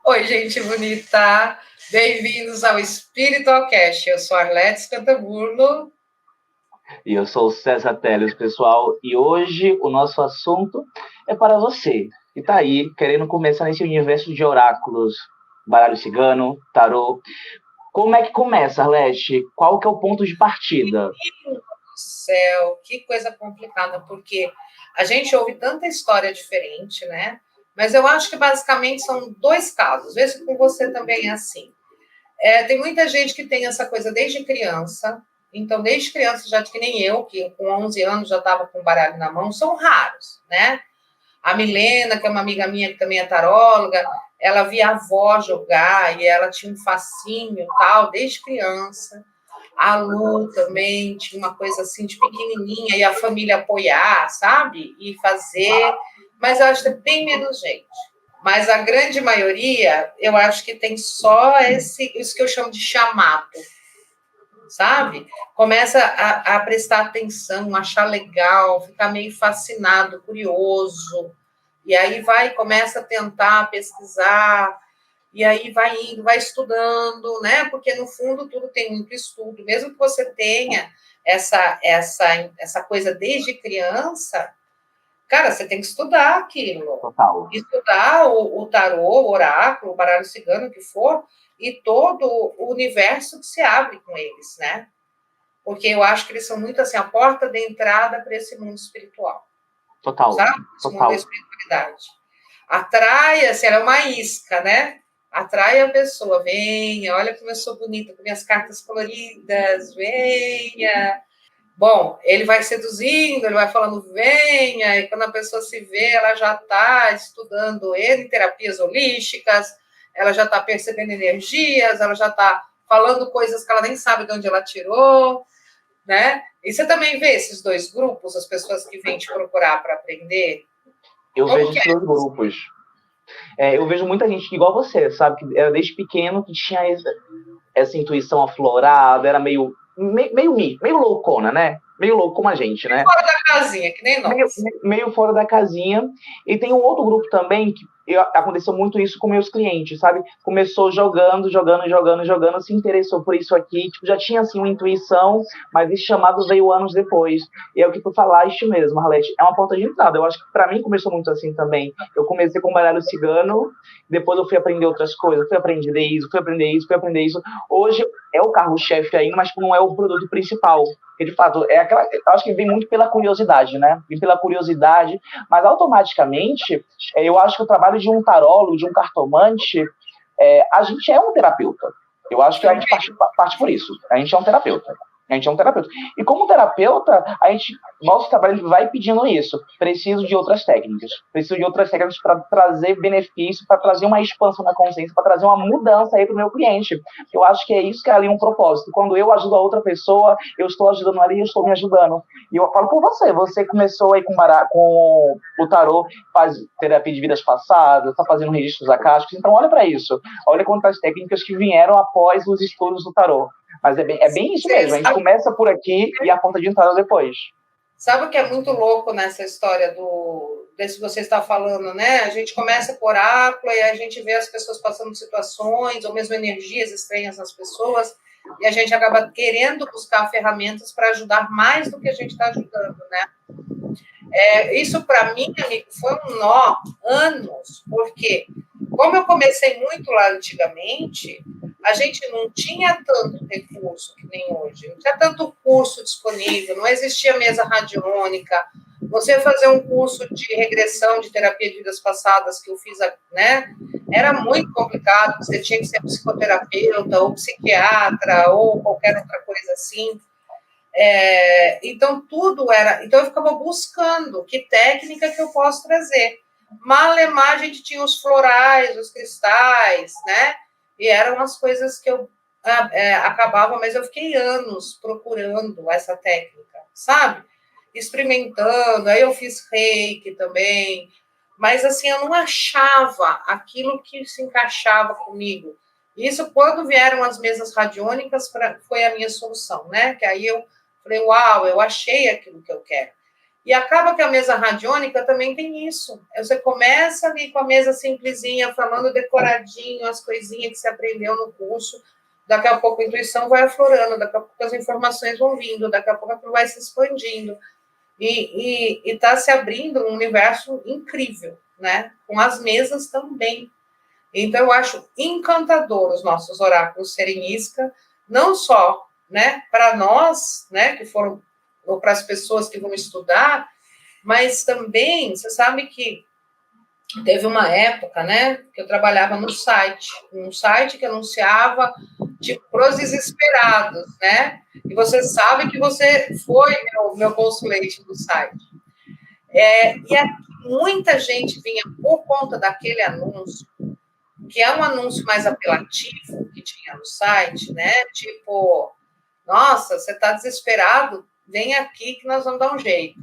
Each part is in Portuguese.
Oi, gente bonita! Bem-vindos ao Spiritualcast. Eu sou a Arlete Cantaburlo. E eu sou o César Teles, pessoal. E hoje o nosso assunto é para você, que está aí querendo começar nesse universo de oráculos, baralho cigano, tarô. Como é que começa, Arlete? Qual que é o ponto de partida? Meu Deus do céu, que coisa complicada, porque a gente ouve tanta história diferente, né? Mas eu acho que basicamente são dois casos. Vê se com você também é assim. Tem muita gente que tem essa coisa desde criança. Então, desde criança, já que nem eu, que com 11 anos já estava com o baralho na mão, são raros, né? A Milena, que é uma amiga minha que também é taróloga, ela via a avó jogar e ela tinha um fascínio tal, desde criança. A Lu também tinha uma coisa assim de pequenininha e a família apoiar, sabe? E fazer. Mas eu acho que é bem menos gente. Mas a grande maioria, eu acho que tem só isso que eu chamo de chamado, sabe? Começa a prestar atenção, achar legal, ficar meio fascinado, curioso, e aí vai, começa a tentar pesquisar, e aí vai indo, vai estudando, né? Porque no fundo tudo tem muito estudo, mesmo que você tenha essa coisa desde criança, cara, você tem que estudar aquilo. Total. Estudar o tarô, o oráculo, o baralho cigano, o que for, e todo o universo que se abre com eles, né? Porque eu acho que eles são muito assim, a porta de entrada para esse mundo espiritual. Total. Sabe? Esse mundo da Total. espiritualidade. Atrai, assim, ela é uma isca, né? Atrai a pessoa, venha, olha como eu sou bonita, com minhas cartas coloridas, venha. Bom, ele vai seduzindo, ele vai falando, venha, e quando a pessoa se vê, ela já está estudando ele, terapias holísticas, ela já está percebendo energias, ela já está falando coisas que ela nem sabe de onde ela tirou, né? E você também vê esses dois grupos, as pessoas que vêm te procurar para aprender? Eu Como vejo que é? esses dois grupos. Eu vejo muita gente que, igual você, sabe? Que era desde pequeno que tinha essa intuição aflorada, era meio loucona, né? Meio louco como a gente, né? Fora da casinha, que nem meio, nós. meio fora da casinha. E tem um outro grupo também que aconteceu muito isso com meus clientes, sabe? Começou jogando, se interessou por isso aqui, tipo, já tinha assim uma intuição, mas esse chamado veio anos depois. E é o que tu falaste mesmo, Arlete, é uma porta de entrada. Eu acho que para mim começou muito assim também. Eu comecei com baralho cigano, depois eu fui aprender outras coisas, fui aprender isso. Hoje é o carro-chefe ainda, mas não é o produto principal. Porque, de fato, eu acho que vem muito pela curiosidade, né? Vem pela curiosidade, mas automaticamente, eu acho que o trabalho de um tarólogo, de um cartomante, a gente é um terapeuta. Eu acho que a gente parte por isso. A gente é um terapeuta. A gente é um terapeuta. E como terapeuta, nosso trabalho vai pedindo isso. Preciso de outras técnicas. Preciso de outras técnicas para trazer benefício, para trazer uma expansão na consciência, para trazer uma mudança aí para o meu cliente. Eu acho que é isso que é ali um propósito. Quando eu ajudo a outra pessoa, eu estou ajudando ela e eu estou me ajudando. E eu falo por você. Você começou aí com o tarô, faz terapia de vidas passadas, está fazendo registros acásticos. Então, olha para isso. Olha quantas técnicas que vieram após os estudos do tarô. Mas é bem isso mesmo. A gente começa por aqui e a porta de entrada depois. Sabe o que é muito louco nessa história desse que você está falando, né? A gente começa por oráculo e a gente vê as pessoas passando situações ou mesmo energias estranhas nas pessoas e a gente acaba querendo buscar ferramentas para ajudar mais do que a gente está ajudando, né? Isso para mim, amigo, foi um nó anos, porque como eu comecei muito lá antigamente, a gente não tinha tanto recurso que nem hoje, não tinha tanto curso disponível, não existia mesa radiônica. Você fazer um curso de regressão de terapia de vidas passadas que eu fiz, né? Era muito complicado, você tinha que ser psicoterapeuta ou psiquiatra ou qualquer outra coisa assim. Então, tudo era. Então, eu ficava buscando que técnica que eu posso trazer. Malemar, a gente tinha os florais, os cristais, né? E eram as coisas que eu acabava, mas eu fiquei anos procurando essa técnica, sabe? Experimentando. Aí eu fiz reiki também. Mas, assim, eu não achava aquilo que se encaixava comigo. Isso, quando vieram as mesas radiônicas, foi a minha solução, né? Que aí eu falei, uau, eu achei aquilo que eu quero. E acaba que a mesa radiônica também tem isso. Você começa ali com a mesa simplesinha, falando decoradinho, as coisinhas que você aprendeu no curso. Daqui a pouco a intuição vai aflorando, daqui a pouco as informações vão vindo, daqui a pouco aquilo vai se expandindo. E está se abrindo um universo incrível, né? Com as mesas também. Então, eu acho encantador os nossos oráculos serem isca, não só, né, para nós, né, que foram, ou para as pessoas que vão estudar, mas também, você sabe que teve uma época, né, que eu trabalhava no site, um site que anunciava para os desesperados, né, e você sabe que você foi meu consulente do site. E muita gente vinha por conta daquele anúncio, que é um anúncio mais apelativo que tinha no site, né? Tipo, nossa, você está desesperado? Vem aqui que nós vamos dar um jeito.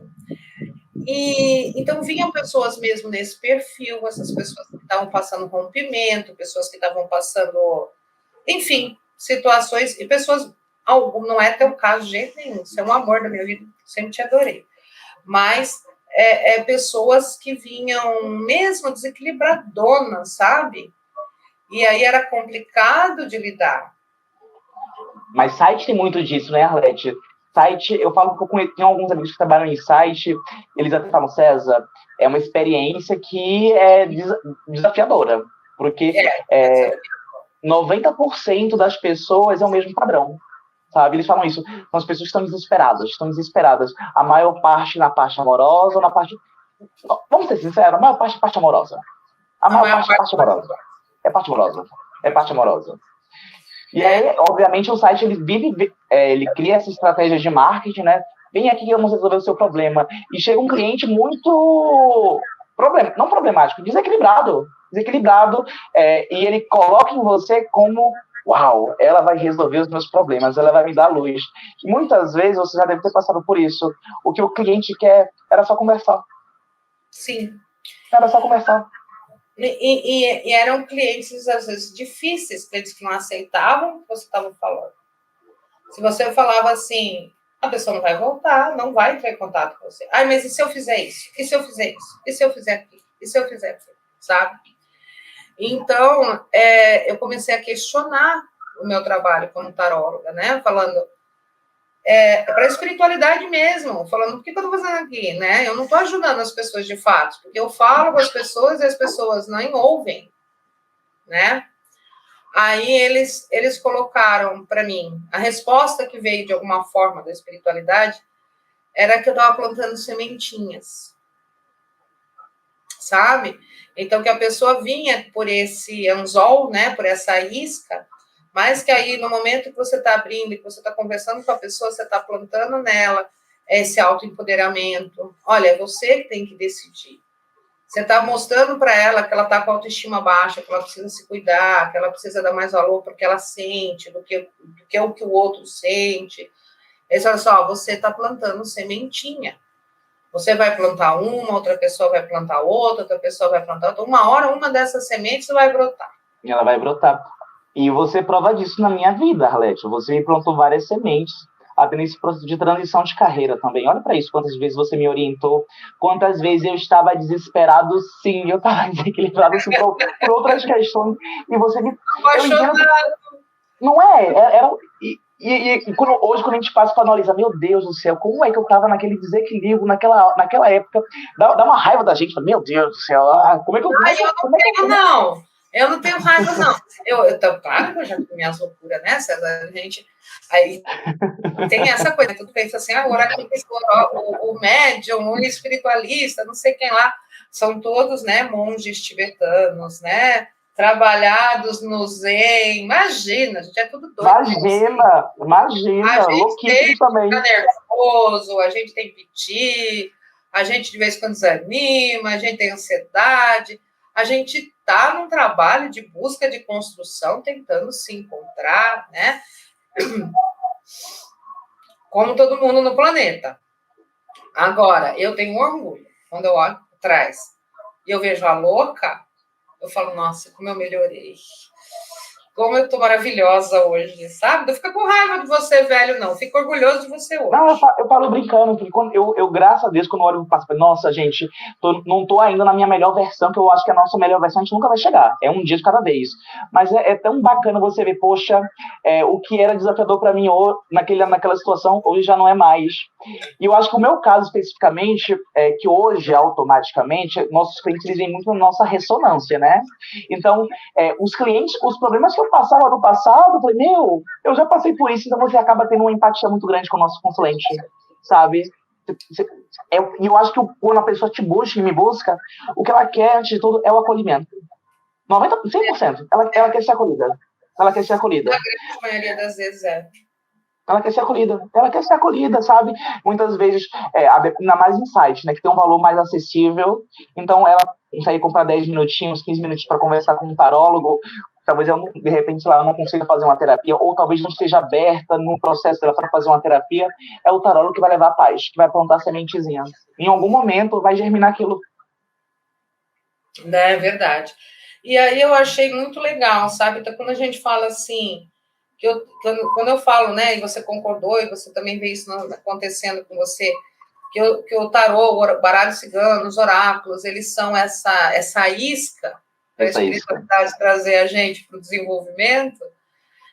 E então vinham pessoas mesmo nesse perfil, essas pessoas que estavam passando rompimento, pessoas que estavam passando, enfim, situações, e pessoas, não é teu caso de jeito nenhum, você é um amor da minha vida, sempre te adorei. Mas pessoas que vinham mesmo desequilibradonas, sabe? E aí era complicado de lidar. Mas site tem muito disso, né, Arlete? Site, eu falo que eu tenho alguns amigos que trabalham em site, eles até falam, César, é uma experiência que é desafiadora, porque 90% das pessoas é o mesmo padrão, sabe? Eles falam isso, são as pessoas que estão desesperadas. A maior parte na parte amorosa ou na parte... Vamos ser sinceros, a maior parte é parte amorosa. A maior parte é parte amorosa. É parte amorosa. É parte amorosa. E aí, obviamente, o site ele cria essa estratégia de marketing, né? Vem aqui que vamos resolver o seu problema. E chega um cliente muito não problemático, desequilibrado, e ele coloca em você como, uau, ela vai resolver os meus problemas, ela vai me dar luz. E muitas vezes você já deve ter passado por isso. O que o cliente quer era só conversar. Sim. Era só conversar. E eram clientes, às vezes, difíceis, clientes que não aceitavam o que você estava falando. Se você falava assim, a pessoa não vai voltar, não vai entrar em contato com você. Ai, mas e se eu fizer isso? E se eu fizer isso? E se eu fizer aquilo? E se eu fizer aquilo? Sabe? Então, eu comecei a questionar o meu trabalho como taróloga, né? Falando, para a espiritualidade mesmo, falando, o que eu estou fazendo aqui, né? Eu não estou ajudando as pessoas de fato, porque eu falo com as pessoas e as pessoas não ouvem, né? Aí eles colocaram para mim, a resposta que veio de alguma forma da espiritualidade era que eu estava plantando sementinhas, sabe? Então, que a pessoa vinha por esse anzol, né, por essa isca, mas que aí, no momento que você está abrindo e que você está conversando com a pessoa, você está plantando nela esse autoempoderamento. Olha, é você que tem que decidir. Você está mostrando para ela que ela está com a autoestima baixa, que ela precisa se cuidar, que ela precisa dar mais valor porque ela sente, do que o que o outro sente. Eles falam assim, você está plantando sementinha. Você vai plantar uma, outra pessoa vai plantar outra pessoa vai plantar outra. Uma hora, uma dessas sementes vai brotar. E ela vai brotar. E você prova disso na minha vida, Arlete. Você plantou várias sementes, até nesse processo de transição de carreira também. Olha para isso, quantas vezes você me orientou, quantas vezes eu estava desesperado, sim, eu estava desequilibrado assim, por outras questões, e você me... Não é? Hoje, quando a gente passa para analisar, meu Deus do céu, como é que eu estava naquele desequilíbrio naquela época? Dá uma raiva da gente, meu Deus do céu, como é que eu... Eu não tenho raiva, não. Claro que eu já tenho minhas loucuras, né, César? A gente... Aí tem essa coisa, né? Tu pensa assim, agora o médium, o espiritualista, não sei quem lá, são todos, né, monges tibetanos, né, trabalhados no Zen. Imagina, a gente é tudo doido. Imagina, louquíssimo também. A gente fica nervoso, a gente tem piti, a gente de vez em quando desanima, a gente tem ansiedade, a gente está num trabalho de busca de construção, tentando se encontrar, né? Como todo mundo no planeta. Agora, eu tenho orgulho. Quando eu olho para trás e eu vejo a louca, eu falo, nossa, como eu melhorei. Como eu tô maravilhosa hoje, sabe? Não fica com raiva de você, velho, não. Fico orgulhoso de você hoje. Não, eu falo brincando, porque quando graças a Deus, quando eu olho para o nossa, gente, não tô ainda na minha melhor versão, que eu acho que a nossa melhor versão a gente nunca vai chegar. É um dia de cada vez. Mas é tão bacana você ver, poxa, o que era desafiador para mim naquela situação, hoje já não é mais. E eu acho que o meu caso especificamente é que hoje, automaticamente, nossos clientes eles vêm muito na nossa ressonância, né? Então, os clientes, os problemas que eu passava no passado, eu falei, eu já passei por isso, então você acaba tendo uma empatia muito grande com o nosso consulente, sabe? E eu acho que quando a pessoa te busca e me busca, o que ela quer, antes de tudo, é o acolhimento. 100%. Ela quer ser acolhida. Ela quer ser acolhida. Na grande maioria das vezes é. Ela quer ser acolhida. Ela quer ser acolhida, sabe? Muitas vezes, ainda mais em site, né? Que tem um valor mais acessível. Então, ela consegue comprar 10 minutinhos, 15 minutinhos para conversar com um tarólogo. Talvez, de repente, sei lá, ela não consiga fazer uma terapia, ou talvez não esteja aberta no processo dela para fazer uma terapia. É o tarólogo que vai levar a paz, que vai plantar a sementezinha. Em algum momento, vai germinar aquilo. É verdade. E aí eu achei muito legal, sabe? Então, quando a gente fala assim, quando eu falo, né, e você concordou, e você também vê isso acontecendo com você, que o tarô, o baralho cigano, os oráculos, eles são essa isca para a espiritualidade trazer a gente para o desenvolvimento,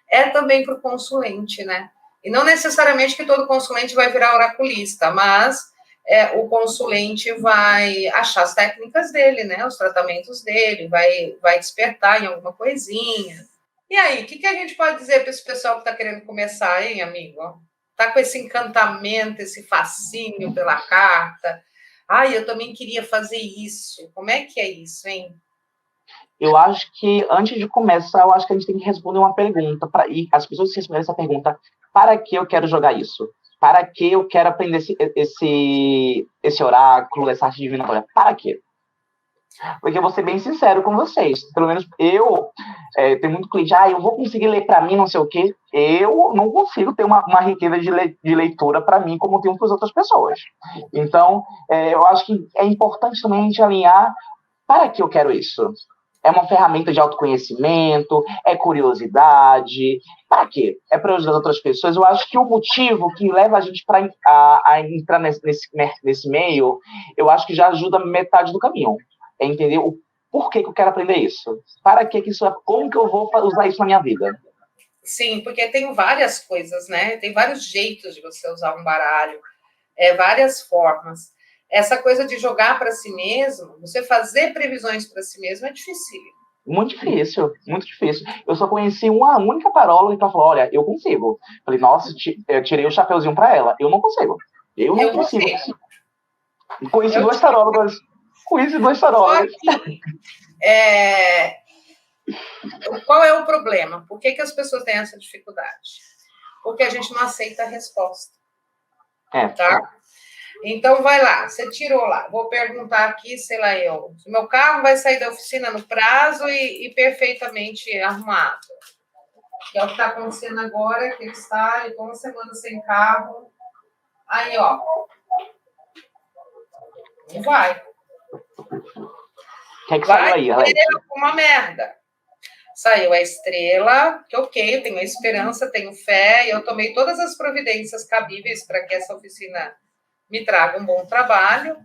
é também para o consulente, né? E não necessariamente que todo consulente vai virar oraculista, mas o consulente vai achar as técnicas dele, né? Os tratamentos dele, vai despertar em alguma coisinha. E aí, o que a gente pode dizer para esse pessoal que está querendo começar, hein, amigo? Tá com esse encantamento, esse fascínio pela carta. Ai, eu também queria fazer isso. Como é que é isso, hein? Eu acho que, antes de começar, eu acho que a gente tem que responder uma pergunta. E as pessoas que responderem essa pergunta, para que eu quero jogar isso? Para que eu quero aprender esse oráculo, essa arte divina? Para quê? Porque eu vou ser bem sincero com vocês. Pelo menos tenho muito cliente, eu vou conseguir ler para mim, não sei o quê. Eu não consigo ter uma riqueza de leitura para mim como tenho para as outras pessoas. Então, eu acho que é importante também a gente alinhar para que eu quero isso. É uma ferramenta de autoconhecimento, é curiosidade. Para quê? É para ajudar as outras pessoas. Eu acho que o motivo que leva a gente a entrar nesse meio, eu acho que já ajuda metade do caminho. É entender o porquê que eu quero aprender isso. Para que isso é, como que eu vou usar isso na minha vida? Sim, porque tem várias coisas, né? Tem vários jeitos de você usar um baralho, várias formas. Essa coisa de jogar para si mesmo, você fazer previsões para si mesmo é difícil. Muito difícil, muito difícil. Eu só conheci uma única taróloga que falou, olha, eu consigo. Falei, nossa, eu tirei o chapeuzinho para ela. Eu não consigo. Eu não consigo. Conheci duas tarólogas. Qual é o problema? Por que as pessoas têm essa dificuldade? Porque a gente não aceita a resposta. Tá? Então, vai lá, você tirou lá. Vou perguntar aqui, sei lá, se meu carro vai sair da oficina no prazo e perfeitamente arrumado. Que é o que está acontecendo agora, que ele está uma semana sem carro. Aí, ó. Não vai. O que saiu aí, Alex? Uma merda. Saiu a estrela, que ok, eu tenho a esperança, tenho fé, eu tomei todas as providências cabíveis para que essa oficina me traga um bom trabalho,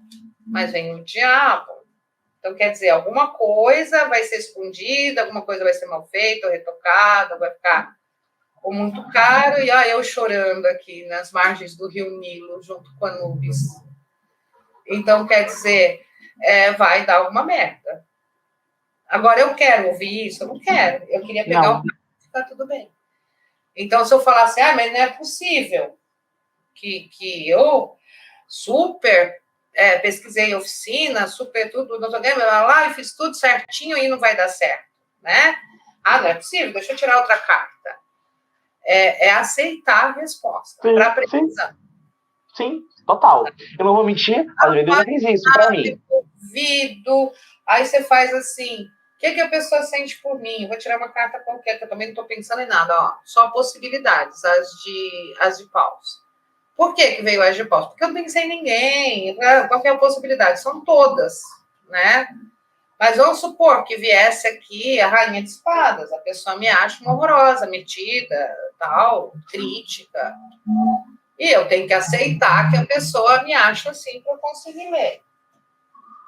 mas vem o diabo. Então, quer dizer, alguma coisa vai ser escondida, alguma coisa vai ser mal feita, ou retocada, vai ficar ou muito caro, e eu chorando aqui nas margens do Rio Nilo, junto com Anubis. Então, quer dizer, vai dar alguma merda. Agora, eu quero ouvir isso? Eu não quero. Eu queria pegar o carro e ficar tudo bem. Então, se eu falasse, mas não é possível que eu super pesquisei oficina, super tudo, não sei o que, lá, e fiz tudo certinho e não vai dar certo, né? Não é possível, deixa eu tirar outra carta. É aceitar a resposta para a previsão. Sim, total. Eu não vou mentir, às vezes eu já fiz isso para mim. Ouvido, aí você faz assim, o que a pessoa sente por mim? Eu vou tirar uma carta qualquer, que eu também não estou pensando em nada, ó. Só possibilidades, as de paus. Por que veio as de paus? Porque eu não pensei em ninguém. Qual que é a possibilidade? São todas, né? Mas vamos supor que viesse aqui a rainha de espadas, a pessoa me acha uma horrorosa, metida, tal, crítica. E eu tenho que aceitar que a pessoa me acha assim para eu conseguir ler.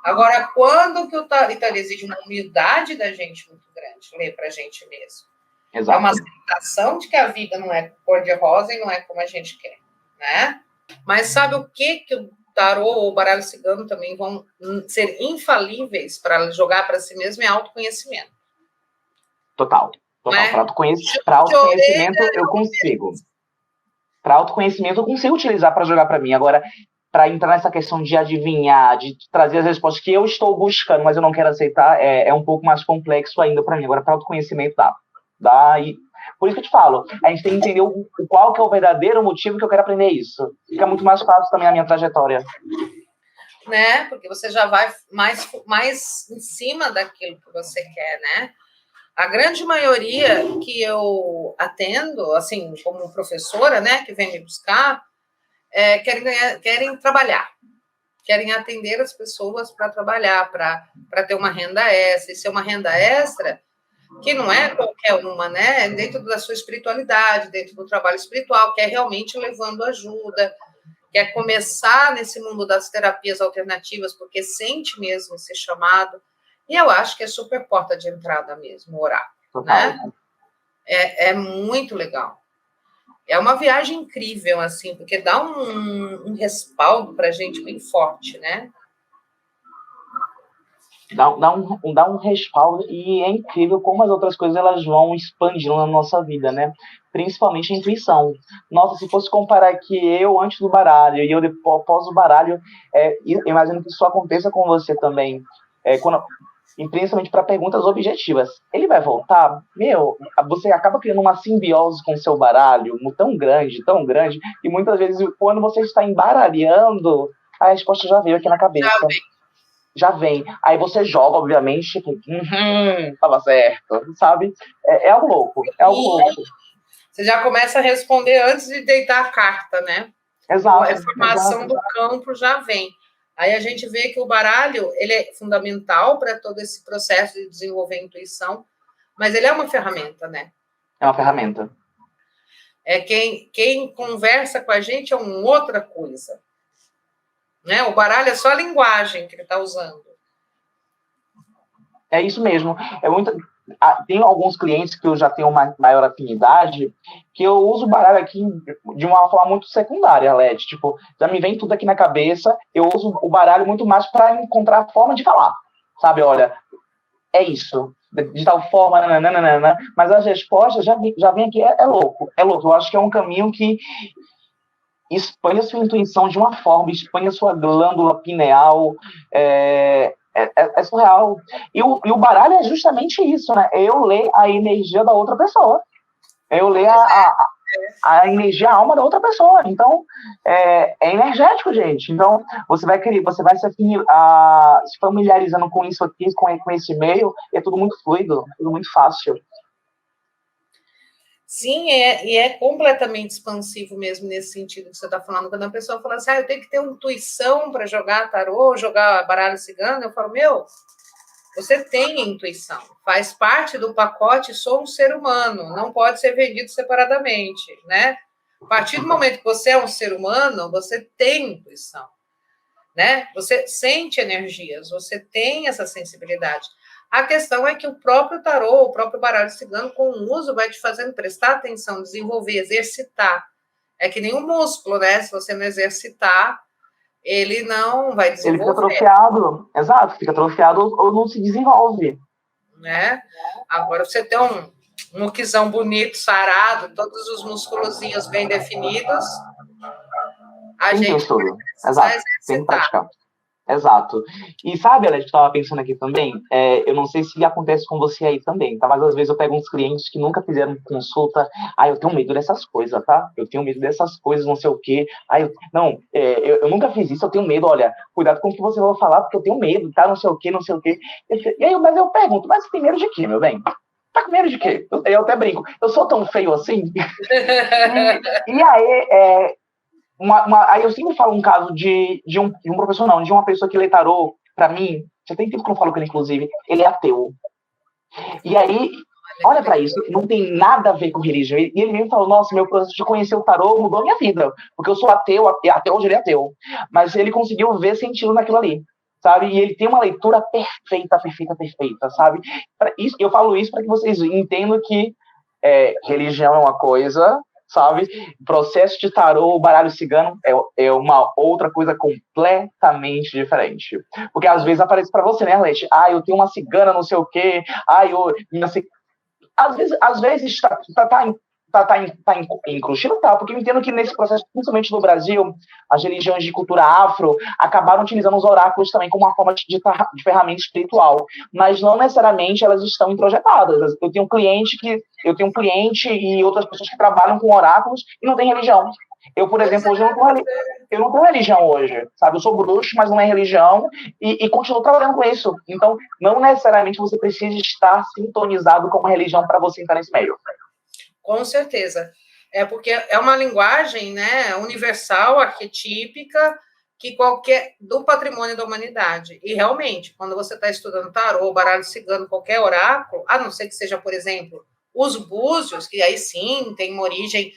Agora, quando que o tarot exige uma humildade da gente muito grande, ler para a gente mesmo. Exato. É uma aceitação de que a vida não é cor-de-rosa e não é como a gente quer, né? Mas sabe o que o tarô ou o baralho cigano também vão ser infalíveis para jogar para si mesmo? É autoconhecimento. Total. Né? Para autoconhecimento eu consigo. Para autoconhecimento eu consigo utilizar para jogar para mim. Agora, para entrar nessa questão de adivinhar, de trazer as respostas que eu estou buscando, mas eu não quero aceitar, é um pouco mais complexo ainda para mim. Agora, para autoconhecimento dá. E por isso que eu te falo, a gente tem que entender qual que é o verdadeiro motivo que eu quero aprender isso. Fica muito mais fácil também a minha trajetória. Né? Porque você já vai mais em cima daquilo que você quer, né? A grande maioria que eu atendo, assim, como professora, né, que vem me buscar, querem trabalhar, querem atender as pessoas para trabalhar, para ter uma renda extra. E ser uma renda extra que não é qualquer uma, né? Dentro da sua espiritualidade, dentro do trabalho espiritual, que é realmente levando ajuda, quer começar nesse mundo das terapias alternativas, porque sente mesmo esse chamado. E eu acho que é super porta de entrada mesmo, orar. Né? É muito legal. É uma viagem incrível, assim, porque dá um respaldo para a gente bem forte, né? Dá um respaldo, e é incrível como as outras coisas elas vão expandindo na nossa vida, né? Principalmente a intuição. Nossa, se fosse comparar aqui eu antes do baralho e eu após o baralho, eu imagino que isso aconteça com você também, e principalmente para perguntas objetivas. Ele vai voltar? Você acaba criando uma simbiose com o seu baralho tão grande, que muitas vezes, quando você está embaralhando, a resposta já veio aqui na cabeça. Já vem. Aí você joga, obviamente, tipo, tava certo, sabe? É algo louco, Você já começa a responder antes de deitar a carta, né? Exato. A informação do campo já vem. Aí a gente vê que o baralho, ele é fundamental para todo esse processo de desenvolver a intuição, mas ele é uma ferramenta, né? É uma ferramenta. Quem conversa com a gente é uma outra coisa. Né? O baralho é só a linguagem que ele está usando. É isso mesmo. Tem alguns clientes que eu já tenho uma maior afinidade, que eu uso o baralho aqui de uma forma muito secundária, Led. Tipo, já me vem tudo aqui na cabeça, eu uso o baralho muito mais para encontrar a forma de falar. Sabe, olha, é isso. De tal forma, nananana, mas as respostas já vem aqui, é louco. Eu acho que é um caminho que expande a sua intuição de uma forma, expande a sua glândula pineal, é surreal. E o baralho é justamente isso, né? Eu ler a energia da outra pessoa. Eu ler a energia, a alma da outra pessoa. Então, é energético, gente. Então, você vai se familiarizando com isso aqui, com esse meio, é tudo muito fluido, tudo muito fácil. Sim, e é completamente expansivo mesmo nesse sentido que você está falando. Quando a pessoa fala assim, eu tenho que ter intuição para jogar tarô, jogar baralho cigano, eu falo, você tem intuição, faz parte do pacote, sou um ser humano, não pode ser vendido separadamente, né? A partir do momento que você é um ser humano, você tem intuição, né? Você sente energias, você tem essa sensibilidade. A questão é que o próprio tarô, o próprio baralho cigano, com o uso, vai te fazendo prestar atenção, desenvolver, exercitar. É que nem um músculo, né? Se você não exercitar, ele não vai desenvolver. Ele fica atrofiado, exato, fica atrofiado ou não se desenvolve. Né? Agora, você tem um muquizão bonito, sarado, todos os musculozinhos bem definidos, a gente precisa exato, tem que praticar. Exato. E sabe, Alex, eu estava pensando aqui também, eu não sei se acontece com você aí também, tá? Mas às vezes eu pego uns clientes que nunca fizeram consulta, eu tenho medo dessas coisas, tá? Eu tenho medo dessas coisas, não sei o quê. Eu nunca fiz isso, eu tenho medo, olha, cuidado com o que você vai falar, porque eu tenho medo, tá? Não sei o quê. E aí, mas eu pergunto, mas você tem medo de quê, meu bem? Tá com medo de quê? Eu até brinco, eu sou tão feio assim? e aí, aí eu sempre falo um caso de um professor, não, de uma pessoa que lê tarô pra mim, já tem tempo que eu falo com ele, inclusive, ele é ateu. E aí, olha pra isso, não tem nada a ver com religião. E ele mesmo falou, nossa, meu processo de conhecer o tarô mudou a minha vida, porque eu sou ateu, até hoje ele é ateu. Mas ele conseguiu ver sentido naquilo ali, sabe? E ele tem uma leitura perfeita, perfeita, perfeita, sabe? Eu falo isso para que vocês entendam que religião é uma coisa, sabe? Processo de tarô, baralho cigano é uma outra coisa completamente diferente. Porque às vezes aparece para você, né, Arlete? Ah, eu tenho uma cigana, não sei o quê. Ah, às vezes tá inclusive, tá, porque eu entendo que nesse processo, principalmente no Brasil, as religiões de cultura afro acabaram utilizando os oráculos também como uma forma de ferramenta espiritual, mas não necessariamente elas estão introjetadas. Eu tenho um cliente e outras pessoas que trabalham com oráculos e não tem religião. Eu, por exemplo, hoje eu não tenho religião hoje, sabe? Eu sou bruxo, mas não é religião e continuo trabalhando com isso. Então, não necessariamente você precisa estar sintonizado com uma religião para você entrar nesse meio. Com certeza. É porque é uma linguagem, né, universal, arquetípica, que do patrimônio da humanidade. E realmente, quando você está estudando tarô, baralho cigano, qualquer oráculo, a não ser que seja, por exemplo, os búzios, que aí sim tem uma origem,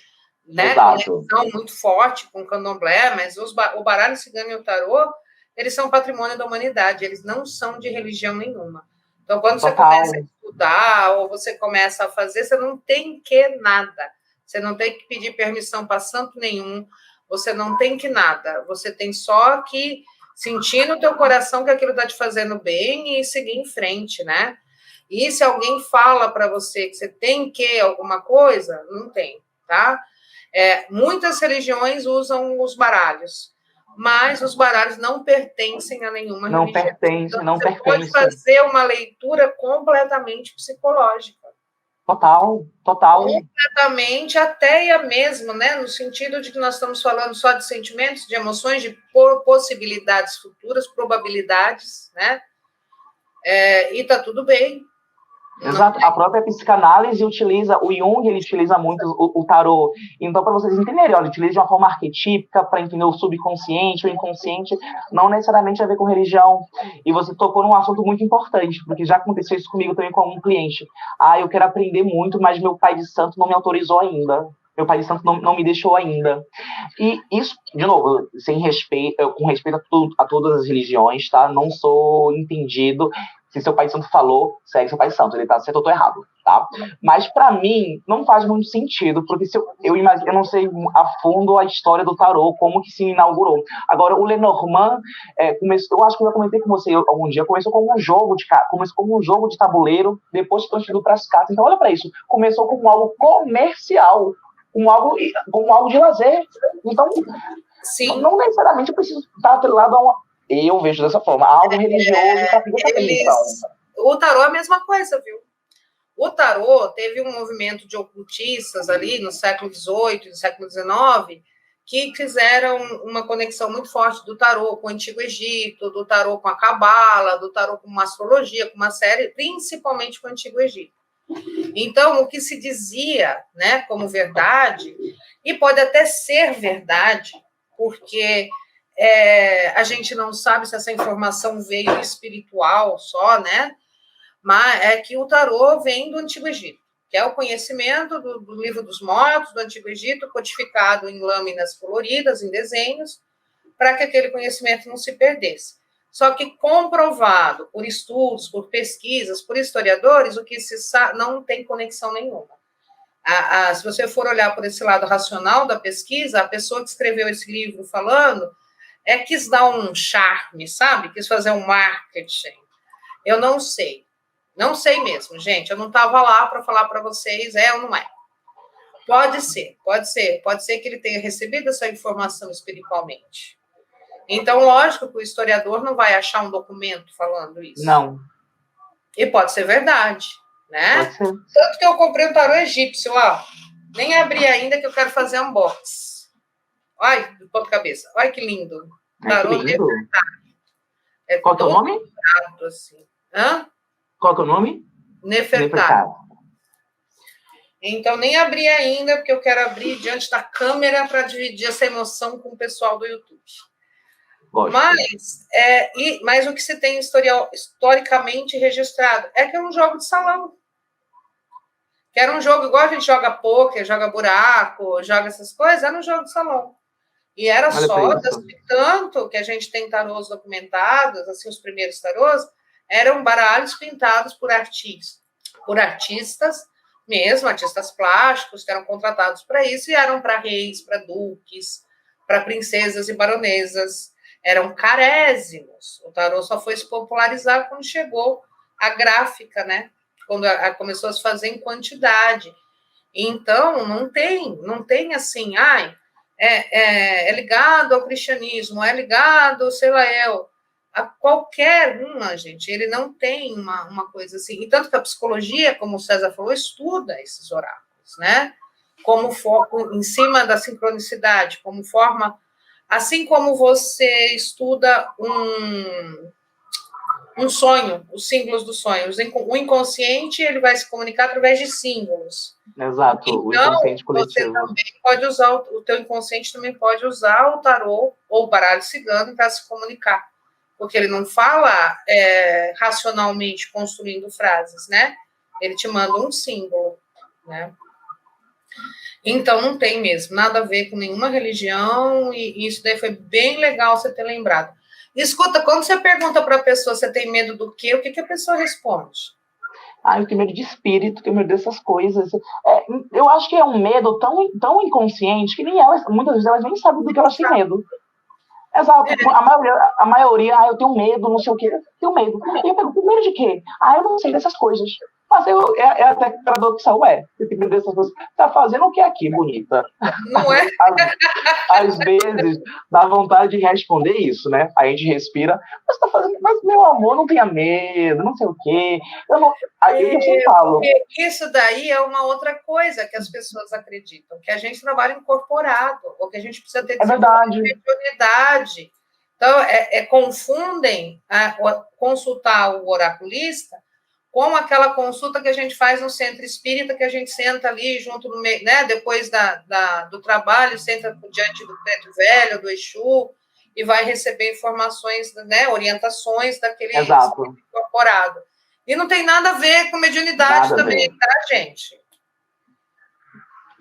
né, conexão muito forte com o candomblé, mas o baralho cigano e o tarô, eles são patrimônio da humanidade, eles não são de religião nenhuma. Então, quando você começa a estudar ou você começa a fazer, você não tem que nada. Você não tem que pedir permissão para santo nenhum, você não tem que nada. Você tem só que sentir no teu coração que aquilo está te fazendo bem e seguir em frente, né? E se alguém fala para você que você tem que alguma coisa, não tem, tá? Muitas religiões usam os baralhos, mas os baralhos não pertencem a nenhuma religião. Então, você pode fazer uma leitura completamente psicológica. Total. Completamente ateia mesmo, né? No sentido de que nós estamos falando só de sentimentos, de emoções, de possibilidades futuras, probabilidades, né? E tá tudo bem. Exato. A própria psicanálise utiliza, o Jung, ele utiliza muito o tarô. Então, para vocês entenderem, ele utiliza de uma forma arquetípica para entender o subconsciente, o inconsciente, não necessariamente a ver com religião. E você tocou num assunto muito importante, porque já aconteceu isso comigo também com um cliente. Eu quero aprender muito, mas meu pai de santo não me autorizou ainda. Meu pai de santo não me deixou ainda. E isso, de novo, com respeito a todas as religiões, tá? Não sou entendido. Se seu pai de santo falou, segue seu pai de santo, ele tá certo ou tô errado, tá? Mas para mim não faz muito sentido, porque eu não sei a fundo a história do tarô, como que se inaugurou. Agora, o Lenormand eu acho que eu já comentei com você algum dia, começou como um jogo de tabuleiro, depois transferido para as cartas. Então, olha para isso, começou como algo comercial, como algo de lazer. Então, não necessariamente eu preciso estar atrelado a uma... Eu vejo dessa forma, algo religioso para ter essa permissão. O tarô é a mesma coisa, viu? O tarô teve um movimento de ocultistas ali no século XVIII, no século XIX, que fizeram uma conexão muito forte do tarô com o Antigo Egito, do tarô com a Cabala, do tarô com uma astrologia, com uma série, principalmente com o Antigo Egito. Então, o que se dizia, né, como verdade, e pode até ser verdade, porque a gente não sabe se essa informação veio espiritual só, né? Mas é que o tarô vem do Antigo Egito, que é o conhecimento do livro dos mortos do Antigo Egito, codificado em lâminas coloridas, em desenhos, para que aquele conhecimento não se perdesse. Só que comprovado por estudos, por pesquisas, por historiadores, o que se sabe não tem conexão nenhuma. Se você for olhar por esse lado racional da pesquisa, a pessoa que escreveu esse livro falando quis dar um charme, sabe? Quis fazer um marketing. Eu não sei. Não sei mesmo, gente. Eu não estava lá para falar para vocês, ou não é. Pode ser. Pode ser que ele tenha recebido essa informação espiritualmente. Então, lógico que o historiador não vai achar um documento falando isso. Não. E pode ser verdade, né? Pode ser. Tanto que eu comprei um tarô egípcio, ó. Nem abri ainda que eu quero fazer unboxing. Olha, de ponta cabeça. Olha que lindo. Tarô Nefertari. Qual que é o nome? Assim. Hã? Qual que é o nome? Nefertari. Então, nem abri ainda, porque eu quero abrir diante da câmera para dividir essa emoção com o pessoal do YouTube. Gosto. Mas o que se tem historicamente registrado é que é um jogo de salão. Que era um jogo igual a gente joga pôquer, joga buraco, joga essas coisas, era um jogo de salão. E era só, tanto que a gente tem tarôs documentados, assim, os primeiros tarôs, eram baralhos pintados por artistas mesmo, artistas plásticos, que eram contratados para isso, e eram para reis, para duques, para princesas e baronesas. Eram carésimos. O tarô só foi se popularizar quando chegou a gráfica, né? Quando começou a se fazer em quantidade. Então, não tem assim, é ligado ao cristianismo, é ligado, sei lá eu, a qualquer uma, gente. Ele não tem uma coisa assim. E tanto que a psicologia, como o César falou, estuda esses oráculos, né? Como foco em cima da sincronicidade, como forma. Assim como você estuda um sonho, os símbolos dos sonhos. O inconsciente ele vai se comunicar através de símbolos. Exato, então, o inconsciente coletivo. Você também pode usar, o teu inconsciente também pode usar o tarô ou o baralho cigano para se comunicar. Porque ele não fala racionalmente construindo frases, né? Ele te manda um símbolo, né? Então, não tem mesmo nada a ver com nenhuma religião, e isso daí foi bem legal você ter lembrado. Escuta, quando você pergunta para a pessoa se tem medo do quê, o que a pessoa responde? Eu tenho medo de espírito, tenho medo dessas coisas. Eu acho que é um medo tão inconsciente que nem elas, muitas vezes elas nem sabem do que elas têm medo. Exato. A maioria, eu tenho medo, não sei o quê, tenho medo. E eu pergunto, medo de quê? Eu não sei dessas coisas. Mas é até paradoxal, você tem medo dessas coisas. Tá fazendo o que aqui, bonita? Não é? Às vezes, dá vontade de responder isso, né? Aí a gente respira, mas meu amor, não tenha medo, não sei o quê. Eu sempre falo. Isso daí é uma outra coisa que as pessoas acreditam, que a gente trabalha incorporado, ou que a gente precisa ter mediunidade. Então, confundem consultar o oraculista com aquela consulta que a gente faz no centro espírita, que a gente senta ali junto no meio, né? Depois do trabalho, senta diante do preto velho, do Exu, e vai receber informações, né? Orientações daquele espírito incorporado. E não tem nada a ver com mediunidade também, tá, gente?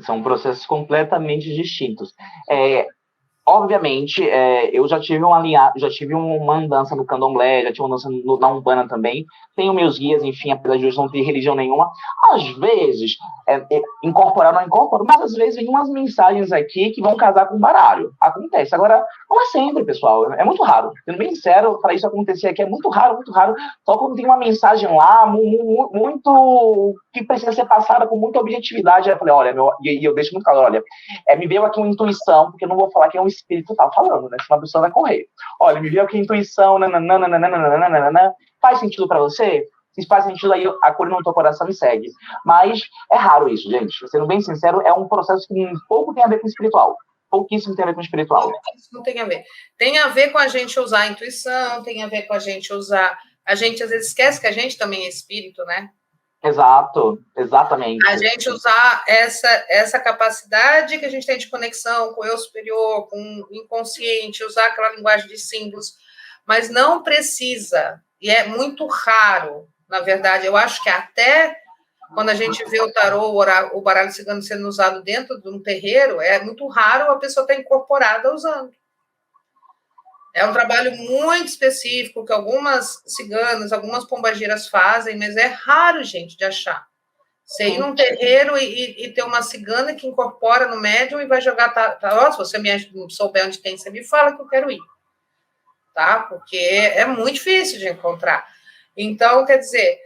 São processos completamente distintos. Obviamente, eu já tive uma andança no candomblé, já tive uma andança na Umbanda também. Tenho meus guias, enfim, apesar de hoje não ter religião nenhuma. Às vezes, incorporar ou não incorporar, mas às vezes vem umas mensagens aqui que vão casar com baralho. Acontece. Agora, não é sempre, pessoal. É muito raro. Sendo bem sincero, para isso acontecer aqui é muito raro, muito raro. Só quando tem uma mensagem lá, muito que precisa ser passada com muita objetividade. Aí eu falei, olha, e eu deixo muito claro, olha, me veio aqui uma intuição, porque eu não vou falar que é um espírito tá falando, né? Senão a pessoa vai correr. Olha, me veio aqui a intuição, faz sentido para você? Se faz sentido, aí a cor no teu coração me segue. Mas é raro isso, gente. Sendo bem sincero, é um processo que pouco tem a ver com o espiritual. Pouquíssimo tem a ver com o espiritual. Não tem a ver. Tem a ver com a gente usar a intuição, tem a ver com a gente usar... A gente, às vezes, esquece que a gente também é espírito, né? Exato, exatamente. A gente usar essa capacidade que a gente tem de conexão com o eu superior, com o inconsciente, usar aquela linguagem de símbolos, mas não precisa, e é muito raro, na verdade. Eu acho que até quando a gente vê o tarô, o baralho cigano sendo usado dentro de um terreiro, é muito raro a pessoa estar incorporada usando. É um trabalho muito específico que algumas ciganas, algumas pombagiras fazem, mas é raro, gente, de achar. Você ir num terreiro e ter uma cigana que incorpora no médium e vai jogar tarô. Se você me souber onde tem, você me fala que eu quero ir. Tá? Porque é muito difícil de encontrar. Então, quer dizer,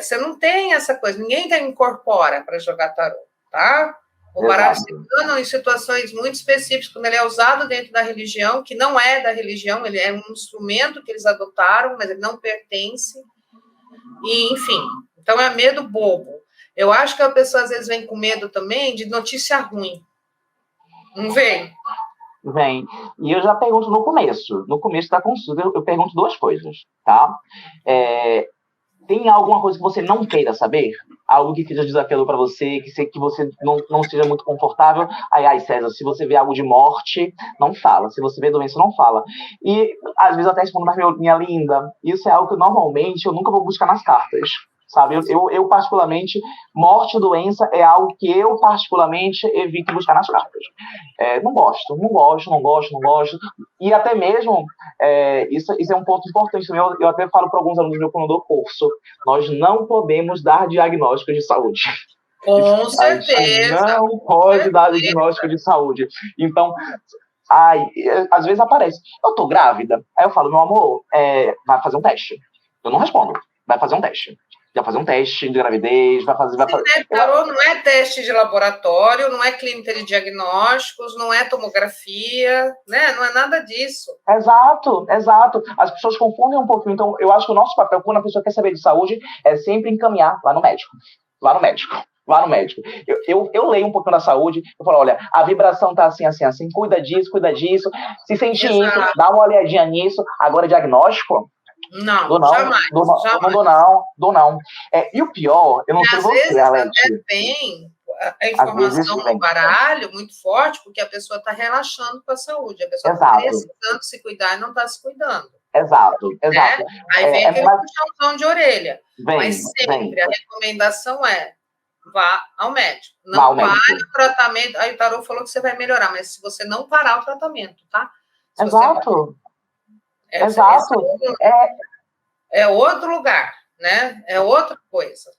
você não tem essa coisa, ninguém incorpora para jogar tarô, tá? O baralho cigano, em situações muito específicas, quando ele é usado dentro da religião, que não é da religião, ele é um instrumento que eles adotaram, mas ele não pertence. E, enfim, então é medo bobo. Eu acho que a pessoa, às vezes, vem com medo também de notícia ruim. Não vem? Vem. E eu já pergunto no começo da consulta, eu pergunto duas coisas, tá? Tem alguma coisa que você não queira saber? Algo que seja desafiador para você, que você não esteja muito confortável? Ai, César, se você vê algo de morte, não fala. Se você vê doença, não fala. E, às vezes, eu até respondo, mas minha linda, isso é algo que, normalmente, eu nunca vou buscar nas cartas. Sabe? Eu, particularmente, morte e doença é algo que eu, particularmente, evito buscar nas cartas. Não gosto, não gosto, não gosto, não gosto. E até mesmo, isso é um ponto importante também, eu até falo para alguns alunos meus quando eu dou curso, nós não podemos dar diagnósticos de saúde. Com A gente certeza. não pode dar diagnóstico de saúde. Então, às vezes aparece, eu tô grávida. Aí eu falo, meu amor, vai fazer um teste. Eu não respondo, vai fazer um teste. Vai fazer um teste de gravidez, vai fazer. Tarô não é teste de laboratório, não é clínica de diagnósticos, não é tomografia, né? Não é nada disso. Exato. As pessoas confundem um pouquinho. Então, eu acho que o nosso papel, quando a pessoa quer saber de saúde, é sempre encaminhar lá no médico. Eu leio um pouquinho da saúde, eu falo, olha, a vibração tá assim, assim, assim, cuida disso. Se sente isso, dá uma olhadinha nisso. Agora, diagnóstico? Não, jamais. Dou não. E o pior, eu não sei você, Alex. Às vezes até tem a informação no baralho muito forte, porque a pessoa está relaxando com a saúde, a pessoa está precisando se cuidar e não está se cuidando. Exato. Aí vem aquele puxãozão de orelha. Mas sempre a recomendação é vá ao médico. Não pare o tratamento. Aí o Tarô falou que você vai melhorar, mas se você não parar o tratamento, tá? Exato. É outro lugar, né? É outra coisa.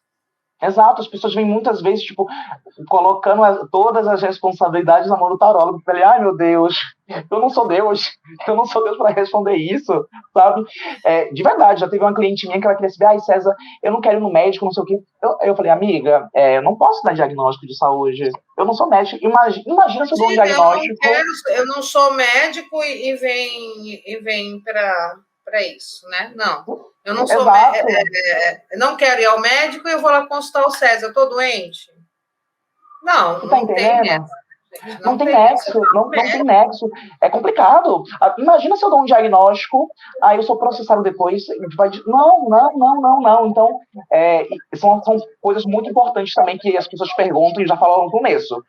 Exato, as pessoas vêm muitas vezes, tipo, colocando todas as responsabilidades na mão do tarólogo. Eu falei, ai meu Deus, eu não sou Deus para responder isso, sabe? De verdade, já teve uma cliente minha que ela queria saber, ai César, eu não quero ir no médico, não sei o quê. Eu falei, amiga, eu não posso dar diagnóstico de saúde, eu não sou médico, imagina se eu dou um diagnóstico. Eu não sou médico e vem para isso, né? Não. Eu não sou não quero ir ao médico e eu vou lá consultar o César. Eu estou doente? Não, não tem nexo. Não tem nexo. É complicado. Imagina se eu dou um diagnóstico, aí eu sou processado depois. Não. Então, são coisas muito importantes também que as pessoas perguntam e já falaram no começo.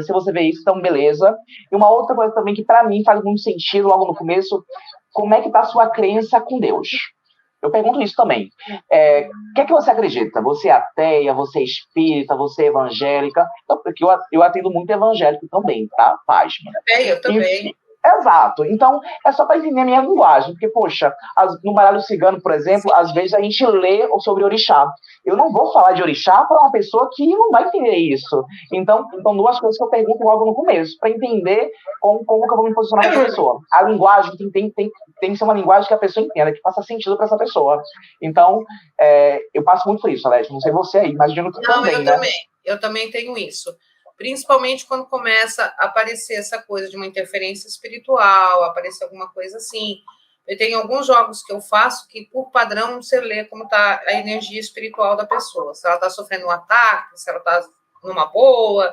Se você vê isso, então beleza. E uma outra coisa também que para mim faz muito sentido logo no começo, como é que está a sua crença com Deus? Eu pergunto isso também. O que é que você acredita? Você é ateia, você é espírita, você é evangélica? Porque eu atendo muito evangélico também, tá? Pasma. Eu também. Exato. Então, é só para entender a minha linguagem. Porque, poxa, no baralho cigano, por exemplo, às vezes a gente lê sobre orixá. Eu não vou falar de orixá para uma pessoa que não vai entender isso. Então, são duas coisas que eu pergunto logo no começo, para entender como que eu vou me posicionar com a pessoa. A linguagem tem que ser uma linguagem que a pessoa entenda, que faça sentido para essa pessoa. Então, eu passo muito por isso, Alex. Não sei você aí, imagino que também, né? Eu também tenho isso. Principalmente quando começa a aparecer essa coisa de uma interferência espiritual, aparecer alguma coisa assim. Eu tenho alguns jogos que eu faço que, por padrão, você lê como está a energia espiritual da pessoa. Se ela está sofrendo um ataque, se ela está numa boa.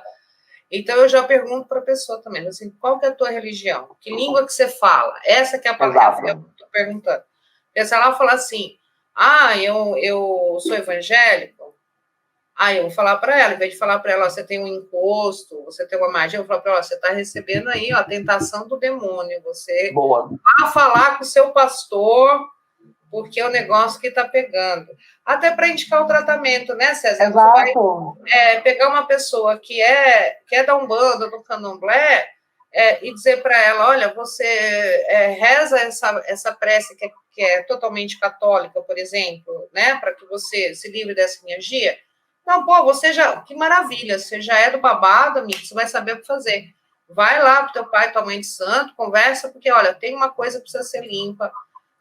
Então, eu já pergunto para a pessoa também, assim, qual que é a tua religião? Que língua que você fala? Essa que é a palavra que eu estou perguntando. Porque se ela falar assim, eu sou evangélico, eu vou falar para ela, em vez de falar para ela, você tem um encosto, você tem uma magia, eu vou falar para ela, você está recebendo aí a tentação do demônio, você vai falar com o seu pastor, porque é o negócio que está pegando. Até para indicar o tratamento, né, César? Exato. Você vai pegar uma pessoa que é da Umbanda, do Candomblé, e dizer para ela, olha, você reza essa prece que é totalmente católica, por exemplo, né, para que você se livre dessa energia. Não, você já... Que maravilha, você já é do babado, amigo, você vai saber o que fazer. Vai lá pro teu pai, tua mãe de santo, conversa, porque, olha, tem uma coisa que precisa ser limpa,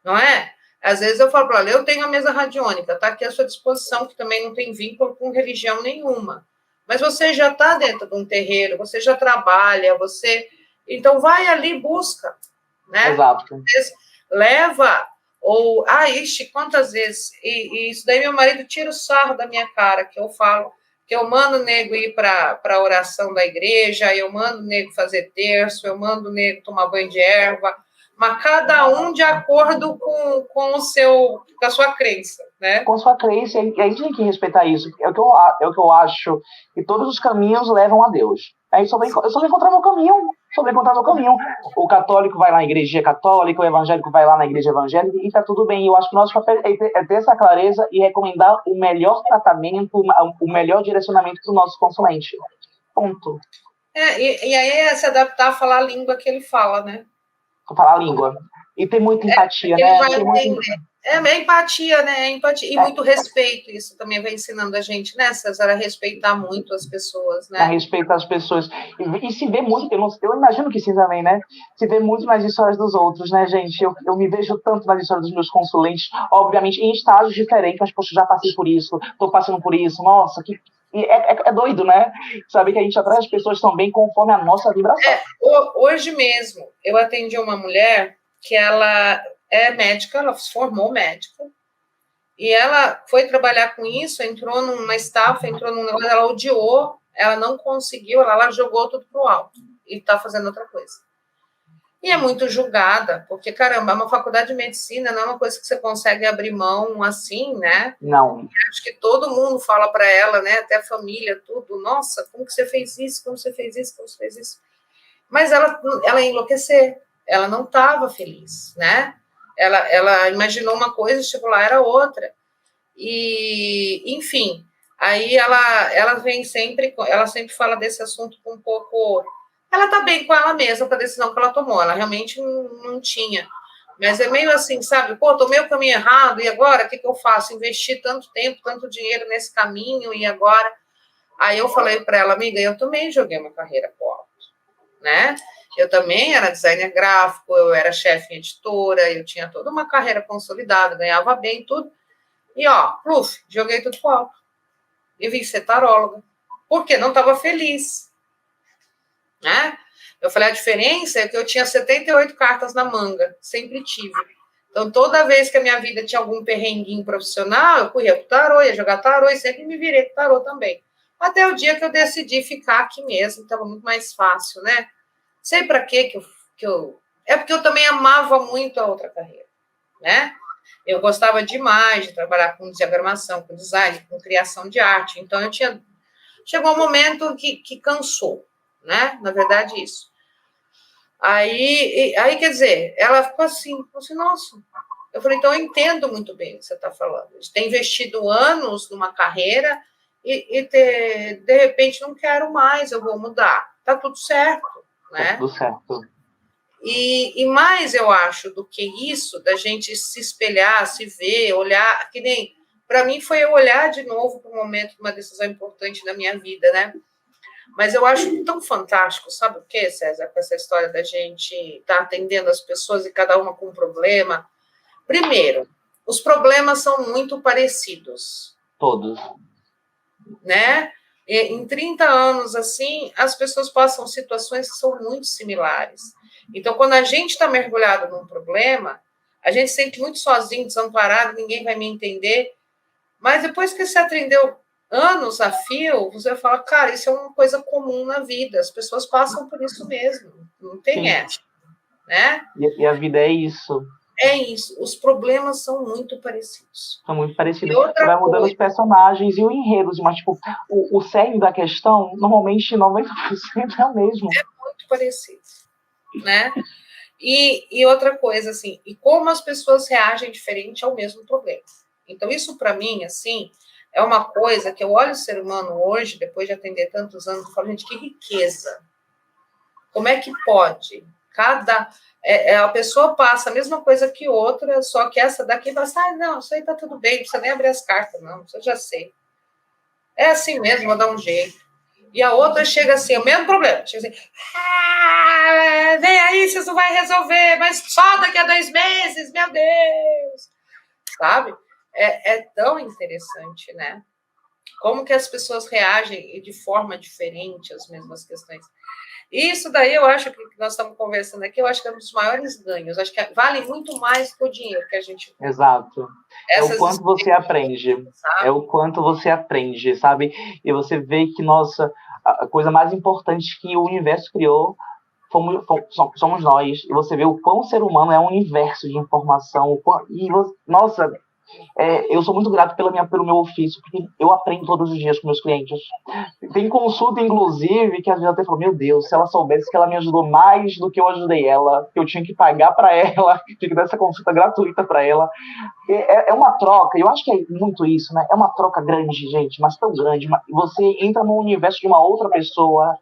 não é? Às vezes eu falo para ela, eu tenho a mesa radiônica, tá aqui à sua disposição, que também não tem vínculo com religião nenhuma. Mas você já está dentro de um terreiro, você já trabalha, então vai ali, busca, né? Exato. Leva... Ou, quantas vezes? E isso daí meu marido tira o sarro da minha cara, que eu falo, que eu mando o nego ir para a oração da igreja, eu mando o nego fazer terço, eu mando o nego tomar banho de erva, mas cada um de acordo com a sua crença, né? Com a sua crença, e a gente tem que respeitar isso. É o que eu acho, que todos os caminhos levam a Deus. Aí eu só vou encontrar meu caminho. O católico vai lá na igreja católica, o evangélico vai lá na igreja evangélica, e tá tudo bem. Eu acho que o nosso papel é ter essa clareza e recomendar o melhor tratamento, o melhor direcionamento para o nosso consulente. Ponto. E aí é se adaptar a falar a língua que ele fala, né? Falar a língua. E ter muita empatia, né? Ele vai entender. Empatia, né? Empatia. E muito respeito, isso também vai ensinando a gente, né, César, a respeitar muito as pessoas, né? A respeitar as pessoas. E se vê muito, eu imagino que sim também, né? Se vê muito nas histórias dos outros, né, gente? Eu me vejo tanto nas histórias dos meus consulentes, obviamente, em estágios diferentes, mas, poxa, já passei por isso, tô passando por isso, nossa, que. E é doido, né? Saber que a gente atrai as pessoas também conforme a nossa vibração. Hoje mesmo, eu atendi uma mulher que ela é médica, ela se formou médica, e ela foi trabalhar com isso, entrou numa estafa, entrou num negócio, ela odiou, ela não conseguiu, ela jogou tudo pro alto e está fazendo outra coisa. E é muito julgada, porque, caramba, é uma faculdade de medicina, não é uma coisa que você consegue abrir mão assim, né? Não. E acho que todo mundo fala para ela, né? Até a família, tudo. Nossa, como que você fez isso? Como você fez isso? Como você fez isso? Mas ela ia enlouquecer. Ela não estava feliz, né? Ela imaginou uma coisa, chegou lá, era outra. E, enfim, aí ela vem sempre, ela sempre fala desse assunto com um pouco. Ela tá bem com ela mesma com a decisão que ela tomou, ela realmente não tinha. Mas é meio assim, sabe? Pô, tomei o caminho errado, e agora o que eu faço? Investi tanto tempo, tanto dinheiro nesse caminho, e agora? Aí eu falei para ela, amiga, eu também joguei uma carreira pro alto, né? Eu também era designer gráfico, eu era chefe em editora, eu tinha toda uma carreira consolidada, ganhava bem, tudo. E, pluf, joguei tudo pro alto. E vim ser taróloga. Porque não estava feliz. Né? Eu falei, a diferença é que eu tinha 78 cartas na manga. Sempre tive. Então, toda vez que a minha vida tinha algum perrenguinho profissional, eu corria pro tarô, ia jogar tarô e sempre me virei pro tarô também. Até o dia que eu decidi ficar aqui mesmo. Estava muito mais fácil, né? Sei para quê que eu... É porque eu também amava muito a outra carreira, né? Eu gostava demais de trabalhar com diagramação, com design, com criação de arte. Então, chegou um momento que cansou, né? Na verdade, isso. Aí, quer dizer, ela ficou assim, nossa. Eu falei, então eu entendo muito bem o que você está falando. De ter investido anos numa carreira e ter, de repente, não quero mais, eu vou mudar. Tá tudo certo, né? Tá tudo certo. E mais eu acho do que isso, da gente se espelhar, se ver, olhar, que nem, para mim foi eu olhar de novo para um momento de uma decisão importante da minha vida, né? Mas eu acho tão fantástico, sabe o que, César, com essa história da gente estar atendendo as pessoas e cada uma com um problema. Primeiro, os problemas são muito parecidos. Todos. Né? Em 30 anos, assim, as pessoas passam situações que são muito similares. Então, quando a gente está mergulhado num problema, a gente se sente muito sozinho, desamparado, ninguém vai me entender. Mas depois que você aprendeu anos a fio, você fala, cara, isso é uma coisa comum na vida, as pessoas passam por isso mesmo, não tem essa, né? E a vida é isso. É isso, os problemas são muito parecidos. São muito parecidos. Você vai mudando os personagens e o enredo, mas tipo, o cerne da questão, normalmente 90% é o mesmo. É muito parecido, né? E outra coisa, assim, e como as pessoas reagem diferente ao mesmo problema. Então, isso para mim, assim, é uma coisa que eu olho o ser humano hoje, depois de atender tantos anos, e falo, gente, que riqueza. Como é que pode? A pessoa passa a mesma coisa que outra, só que essa daqui vai assim, não, isso aí tá tudo bem, não precisa nem abrir as cartas, não, isso eu já sei. É assim mesmo, vou dar um jeito. E a outra chega assim, o mesmo problema, chega assim, vem aí, isso vai resolver, mas só daqui a 2 meses, meu Deus. Sabe? É tão interessante, né? Como que as pessoas reagem de forma diferente às mesmas questões. E isso daí eu acho que nós estamos conversando aqui, eu acho que é um dos maiores ganhos. Acho que vale muito mais que o dinheiro que a gente... Exato. É o quanto você aprende. Sabe? É o quanto você aprende, sabe? E você vê que, nossa, a coisa mais importante que o universo criou somos nós. E você vê o quão o ser humano é um universo de informação. Nossa, eu sou muito grato pelo meu ofício, porque eu aprendo todos os dias com meus clientes. Tem consulta, inclusive, que a gente até falou, meu Deus, se ela soubesse que ela me ajudou mais do que eu ajudei ela, que eu tinha que pagar para ela, que tinha que dar essa consulta gratuita para ela. É uma troca, eu acho que é muito isso, né? É uma troca grande, gente, mas tão grande. Você entra no universo de uma outra pessoa,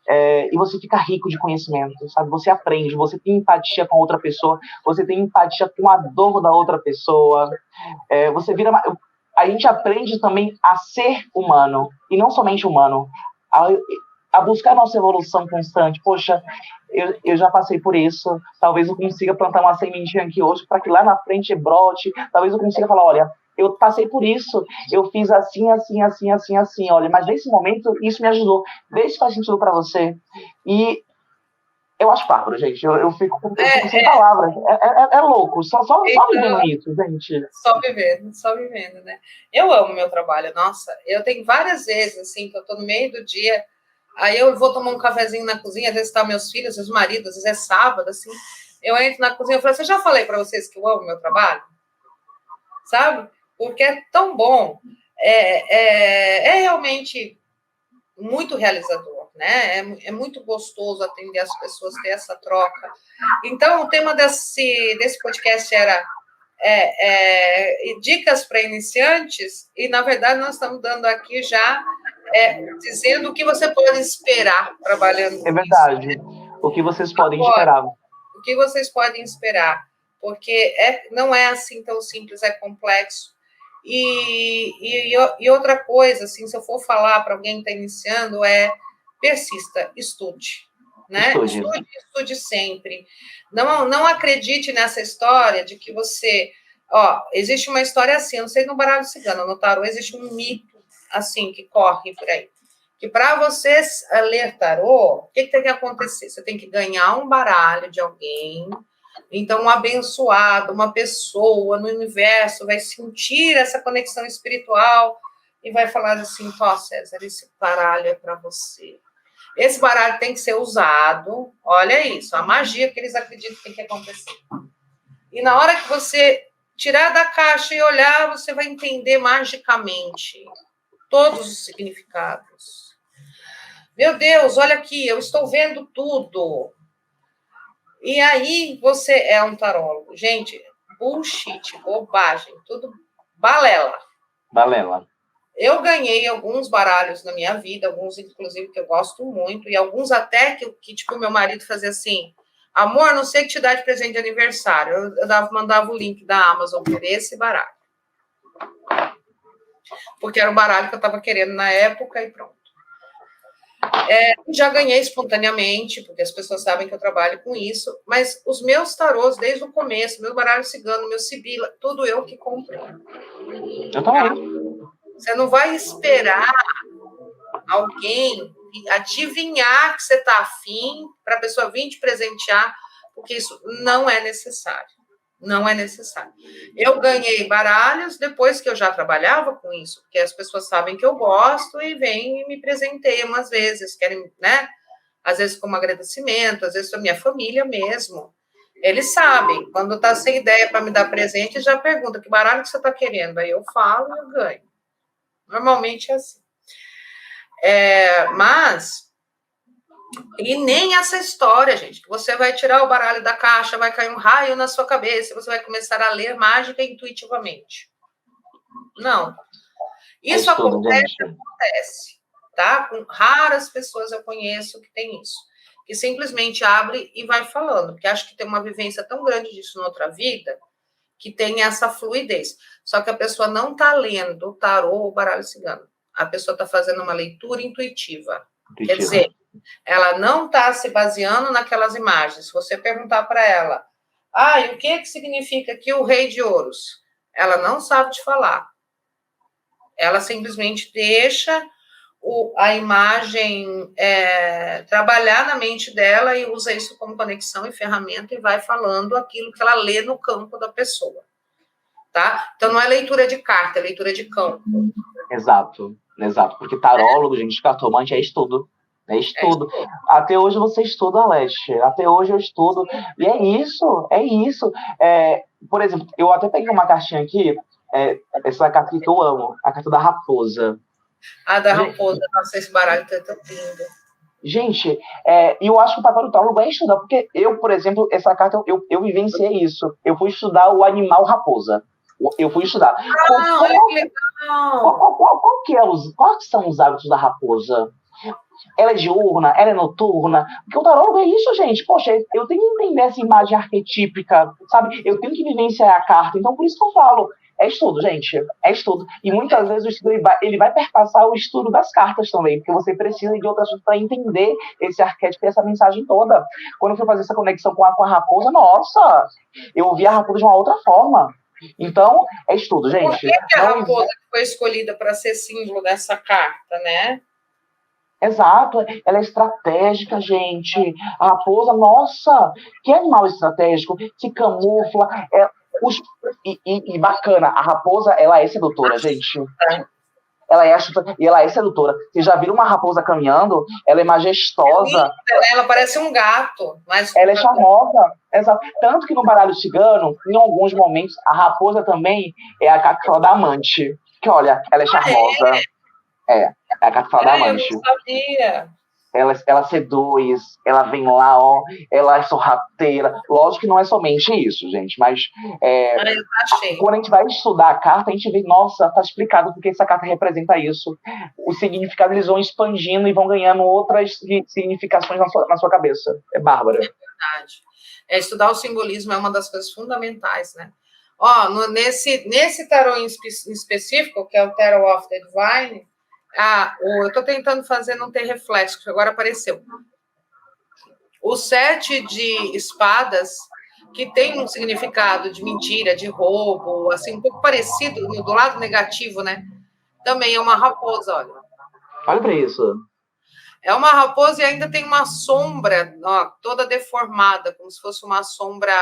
e você fica rico de conhecimento, sabe? Você aprende, você tem empatia com a outra pessoa, você tem empatia com a dor da outra pessoa, você vira... A gente aprende também a ser humano, e não somente humano, a buscar a nossa evolução constante. Poxa, eu já passei por isso, talvez eu consiga plantar uma sementinha aqui hoje para que lá na frente brote, talvez eu consiga falar, olha, eu passei por isso, eu fiz assim, assim, assim, assim, assim, olha, mas nesse momento isso me ajudou, vê se faz sentido para você. E eu acho bárbaro, gente, eu fico sem palavras, é louco, só vivendo isso, gente. Só vivendo, né? Eu amo meu trabalho, nossa, eu tenho várias vezes, assim, que eu tô no meio do dia, aí eu vou tomar um cafezinho na cozinha, às vezes tá meus filhos, meus maridos, às vezes é sábado, assim, eu entro na cozinha e falo, eu já falei para vocês que eu amo meu trabalho? Sabe? Porque é tão bom, é realmente muito realizador, né? É muito gostoso atender as pessoas, ter essa troca. Então, o tema desse podcast era dicas para iniciantes, e, na verdade, nós estamos dando aqui já dizendo o que você pode esperar trabalhando com É verdade. isso, né? O que vocês podem esperar. O que vocês podem esperar, porque não é assim tão simples, é complexo. E outra coisa, assim, se eu for falar para alguém que está iniciando, persista, estude. Né? Estude sempre. Não acredite nessa história de que você... existe uma história assim, eu não sei no baralho cigano, no tarô existe um mito assim que corre por aí. Que para você ler tarô, o que tem que acontecer? Você tem que ganhar um baralho de alguém. Então, um abençoado, uma pessoa no universo vai sentir essa conexão espiritual e vai falar assim, César, esse baralho é para você. Esse baralho tem que ser usado, olha isso, a magia que eles acreditam que tem que acontecer. E na hora que você tirar da caixa e olhar, você vai entender magicamente todos os significados. Meu Deus, olha aqui, eu estou vendo tudo. E aí você é um tarólogo. Gente, bullshit, bobagem, tudo balela. Balela. Eu ganhei alguns baralhos na minha vida, alguns, inclusive, que eu gosto muito, e alguns até que tipo, meu marido fazia assim, amor, não sei o que te dar de presente de aniversário. Eu mandava o link da Amazon por esse baralho. Porque era o baralho que eu estava querendo na época e pronto. Já ganhei espontaneamente, porque as pessoas sabem que eu trabalho com isso, mas os meus tarôs, desde o começo, meu baralho cigano, meu sibila, tudo eu que comprei. Eu também. Você não vai esperar alguém adivinhar que você está afim para a pessoa vir te presentear, porque isso não é necessário. Não é necessário. Eu ganhei baralhos depois que eu já trabalhava com isso, porque as pessoas sabem que eu gosto e vêm e me presenteiam às vezes, querem, né? Às vezes como agradecimento, às vezes para minha família mesmo. Eles sabem, quando está sem ideia para me dar presente, já pergunta que baralho que você está querendo. Aí eu falo e eu ganho. Normalmente é assim. E nem essa história, gente, que você vai tirar o baralho da caixa, vai cair um raio na sua cabeça, você vai começar a ler mágica intuitivamente. Não. Isso acontece, tá? Com raras pessoas eu conheço que tem isso. Que simplesmente abre e vai falando, porque acho que tem uma vivência tão grande disso na outra vida, que tem essa fluidez. Só que a pessoa não está lendo o tarô ou o baralho cigano. A pessoa está fazendo uma leitura intuitiva. Quer dizer, ela não está se baseando naquelas imagens. Se você perguntar para ela, e o que significa aqui o rei de ouros? Ela não sabe te falar. Ela simplesmente deixa a imagem trabalhar na mente dela e usa isso como conexão e ferramenta e vai falando aquilo que ela lê no campo da pessoa. Tá? Então, não é leitura de carta, é leitura de campo. Exato, porque tarólogo, gente, cartomante é estudo. É estudo. Até hoje você estuda, Alexia. Até hoje eu estudo. E é isso, é isso. Por exemplo, eu até peguei uma cartinha aqui, essa carta que eu amo, a carta da raposa. A da raposa, nossa, esse baralho tá tão lindo. Gente, eu acho que o papel do tarólogo é estudar, porque eu, por exemplo, essa carta, eu vivenciei isso. Eu fui estudar o animal raposa. Eu fui estudar. Olha que legal! Quais são os hábitos da raposa? Ela é diurna, ela é noturna. Porque o tarólogo é isso, gente. Poxa, eu tenho que entender essa imagem arquetípica, sabe? Eu tenho que vivenciar a carta. Então, por isso que eu falo, é estudo, gente. É estudo. E muitas vezes o estudo ele vai perpassar o estudo das cartas também, porque você precisa de outras coisas para entender esse arquétipo e essa mensagem toda. Quando eu fui fazer essa conexão com a raposa, nossa, eu ouvi a raposa de uma outra forma. Então, é estudo, gente. Por que a raposa foi escolhida para ser símbolo dessa carta, né? Exato, ela é estratégica, gente. A raposa, nossa, que animal estratégico, se camufla. E bacana, a raposa, ela é sedutora, gente. Ela é sedutora. Vocês já viram uma raposa caminhando? Ela é majestosa. É linda, ela parece um gato. Mas ela é charmosa. Exato. Tanto que no baralho cigano, em alguns momentos, a raposa também é a carta que fala da amante. Que olha, ela é charmosa. É a carta que fala da amante. Eu não sabia. Ela seduz, ela vem lá, ó, ela é sorrateira. Lógico que não é somente isso, gente, mas quando a gente vai estudar a carta, a gente vê, nossa, tá explicado porque essa carta representa isso. Os significados eles vão expandindo e vão ganhando outras significações na sua cabeça. É bárbaro. É verdade. Estudar o simbolismo é uma das coisas fundamentais, né? Ó, nesse tarô em específico, que é o Tarot of the Divine, eu estou tentando fazer não ter reflexo, que agora apareceu. O 7 de espadas, que tem um significado de mentira, de roubo, assim, um pouco parecido do lado negativo, né? Também é uma raposa, olha. Olha para isso. É uma raposa e ainda tem uma sombra, ó, toda deformada, como se fosse uma sombra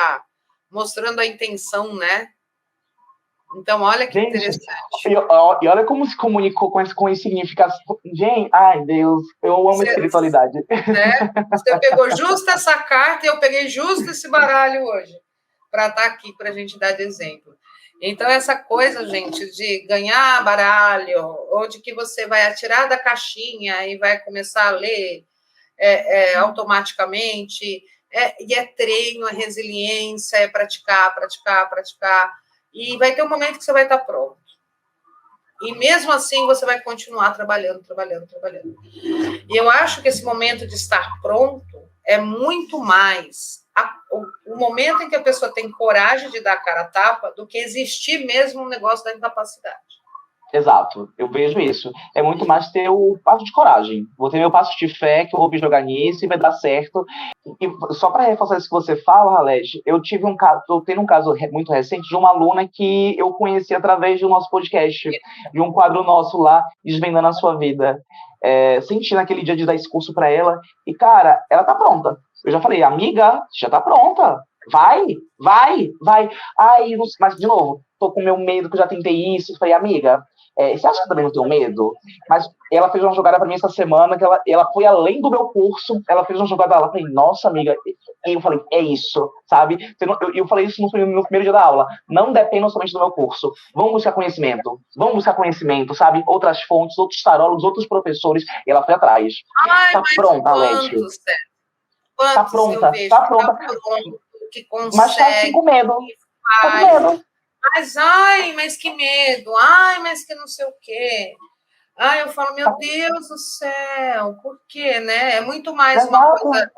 mostrando a intenção, né? Então, olha que interessante. E olha como se comunicou com esse significado. Gente, ai, Deus, eu amo espiritualidade. Né? Você pegou justo essa carta e eu peguei justo esse baralho hoje, para estar aqui, para a gente dar de exemplo. Então, essa coisa, gente, de ganhar baralho, ou de que você vai atirar da caixinha e vai começar a ler automaticamente, e é treino, é resiliência, é praticar. E vai ter um momento que você vai estar pronto. E mesmo assim, você vai continuar trabalhando. E eu acho que esse momento de estar pronto é muito mais o momento em que a pessoa tem coragem de dar a cara a tapa do que existir mesmo um negócio da incapacidade. Exato, eu vejo isso. É muito mais ter o passo de coragem. Vou ter meu passo de fé, que eu vou me jogar nisso e vai dar certo. E só para reforçar isso que você fala, Alex, eu estou tendo um caso muito recente de uma aluna que eu conheci através do nosso podcast, de um quadro nosso lá, Desvendando a Sua Vida. Senti naquele dia de dar esse curso para ela, e, cara, ela tá pronta. Eu já falei, amiga, já tá pronta. Vai. Ai, mas, de novo, tô com meu medo, que eu já tentei isso. Falei, amiga, você acha que eu também não tenho medo? Mas ela fez uma jogada para mim essa semana, que ela foi além do meu curso, ela fez uma jogada lá, eu falei, nossa, amiga, e eu falei, é isso, sabe? Eu falei isso no primeiro dia da aula, não dependam somente do meu curso, vamos buscar conhecimento, sabe? Outras fontes, outros tarólogos, outros professores, e ela foi atrás. Tá pronta, Alex. Tá pronta. Que consegue, mas tá assim com medo. Tá com medo. Mas que medo, mas que não sei o quê. Eu falo, meu Deus do céu, por quê, né? É muito mais uma coisa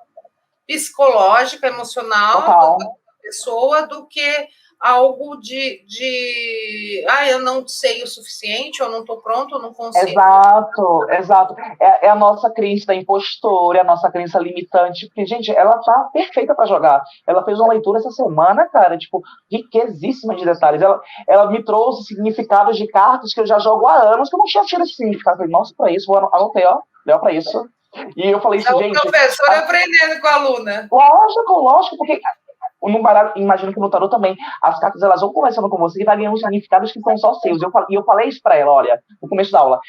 psicológica, emocional da pessoa do que algo de eu não sei o suficiente, eu não estou pronto, eu não consigo. Exato. É a nossa crença da impostora, é a nossa crença limitante, porque, gente, ela tá perfeita para jogar. Ela fez uma leitura essa semana, cara, tipo, riquezíssima de detalhes. Ela me trouxe significados de cartas que eu já jogo há anos, que eu não tinha tido esse significado. Eu falei, nossa, para isso, anotei, ó, deu para isso. E eu falei isso, gente... O professor aprendendo com a aluna. Lógico, porque no baralho, imagino que no tarot também, as cartas elas vão conversando com você e vai ganhando significados que são só seus. E eu falei isso pra ela, olha, no começo da aula,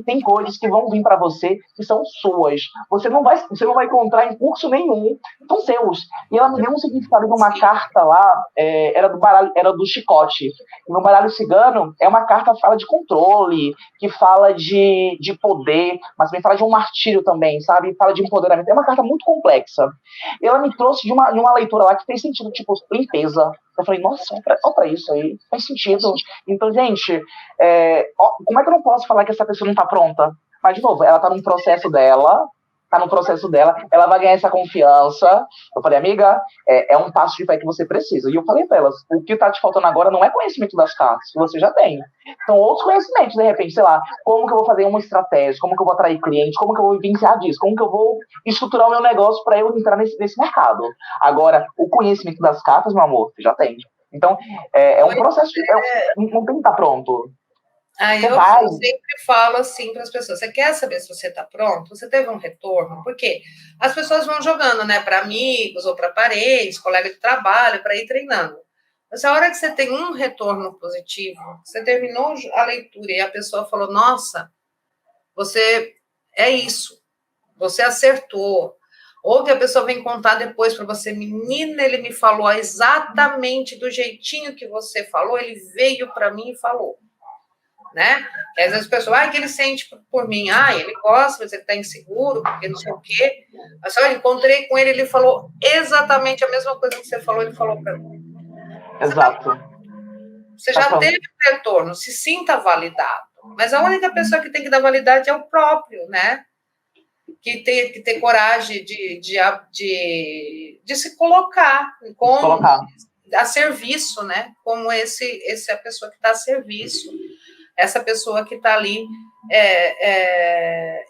tem coisas que vão vir pra você que são suas. Você não vai encontrar em curso nenhum, são seus. E ela me deu um significado de uma carta lá, era do baralho, era do chicote. E no baralho cigano, é uma carta que fala de controle, que fala de poder, mas também fala de um martírio também, sabe? Fala de empoderamento. É uma carta muito complexa. E ela me trouxe de uma leitura lá que fez sentido, tipo, limpeza. Eu falei, nossa, olha pra isso aí, faz sentido. Então, gente, como é que eu não posso falar que essa pessoa não tá pronta? Mas, de novo, ela tá num processo dela, ela vai ganhar essa confiança. Eu falei, amiga, é um passo de fé que você precisa. E eu falei pra elas, o que tá te faltando agora não é conhecimento das cartas, que você já tem. São outros conhecimentos, de repente, sei lá, como que eu vou fazer uma estratégia, como que eu vou atrair cliente, como que eu vou vivenciar disso, como que eu vou estruturar o meu negócio para eu entrar nesse mercado. Agora, o conhecimento das cartas, meu amor, você já tem. Então, é um processo, não tem que estar pronto. Eu sempre falo assim para as pessoas: você quer saber se você está pronto? Você teve um retorno? Porque as pessoas vão jogando, né, para amigos ou para parentes, colega de trabalho, para ir treinando. Mas a hora que você tem um retorno positivo, você terminou a leitura e a pessoa falou: nossa, você é isso, você acertou. Ou que a pessoa vem contar depois para você: menina, ele me falou exatamente do jeitinho que você falou, ele veio para mim e falou. Né? E às vezes o pessoal, que ele sente por mim, ele gosta, mas ele está inseguro, porque não sei o quê. Mas eu encontrei com ele falou exatamente a mesma coisa que você falou, ele falou para mim. Exato. Você já teve o retorno, se sinta validado. Mas a única pessoa que tem que dar validade é o próprio, né? Que tem que ter coragem de se colocar a serviço, né? Como a pessoa que está a serviço. Essa pessoa que está ali.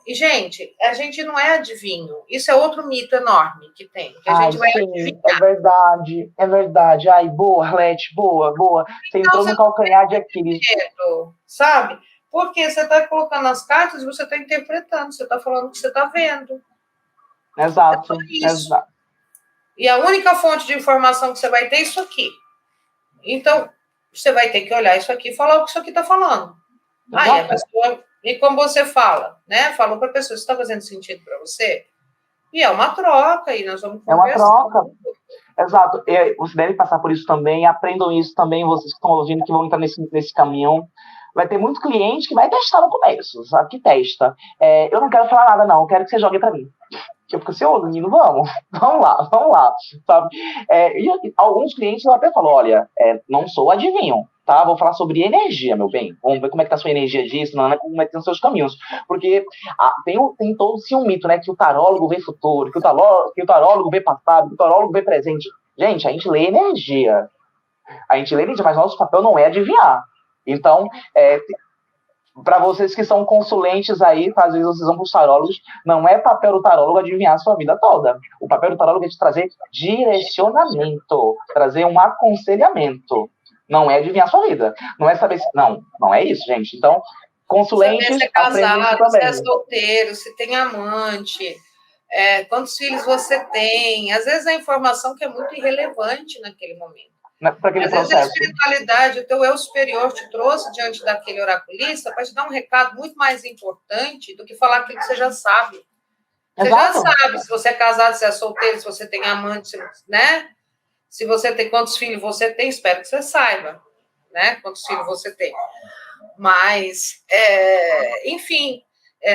E, gente, a gente não é adivinho. Isso é outro mito enorme que tem. Que a gente vai adivinhar. É verdade. Ai, boa, Arlete, boa. Você entrou no calcanhar de Aquiles. Sabe? Porque você está colocando as cartas e você está interpretando, você está falando o que você está vendo. Exato. Exato. E a única fonte de informação que você vai ter é isso aqui. Então, você vai ter que olhar isso aqui e falar o que isso aqui está falando. Aí a pessoa, e como você fala, né? Falou para a pessoa, isso está fazendo sentido para você? E é uma troca, e nós vamos conversar. É uma troca. Exato. Você deve passar por isso também, aprendam isso também, vocês que estão ouvindo, que vão entrar nesse caminhão. Vai ter muito cliente que vai testar no começo, sabe? Que testa. Eu não quero falar nada, não. Eu quero que você jogue para mim. Eu fico assim, menino, vamos lá, sabe? E alguns clientes eu até falo, olha, não sou adivinho, tá? Vou falar sobre energia, meu bem. Vamos ver como é que tá a sua energia disso, como é que estão os seus caminhos. Porque tem todo esse um mito, né? Que o tarólogo vê futuro, que o tarólogo vê passado, que o tarólogo vê presente. Gente, a gente lê energia. Mas nosso papel não é adivinhar. Então, para vocês que são consulentes aí, às vezes vocês vão para os tarólogos, não é papel do tarólogo adivinhar a sua vida toda. O papel do tarólogo é te trazer direcionamento, trazer um aconselhamento. Não é adivinhar a sua vida. Não é saber se... Não é isso, gente. Então, consulentes... Saber se é casado, se é solteiro, se tem amante, quantos filhos você tem. Às vezes a informação que é muito irrelevante naquele momento. Às vezes a espiritualidade, o teu eu superior te trouxe diante daquele oraculista para te dar um recado muito mais importante do que falar aquilo que você já sabe. Você já sabe se você é casado, se é solteiro, se você tem amante, né? Se você tem quantos filhos você tem, espero que você saiba, né? Quantos filhos você tem. Mas, enfim,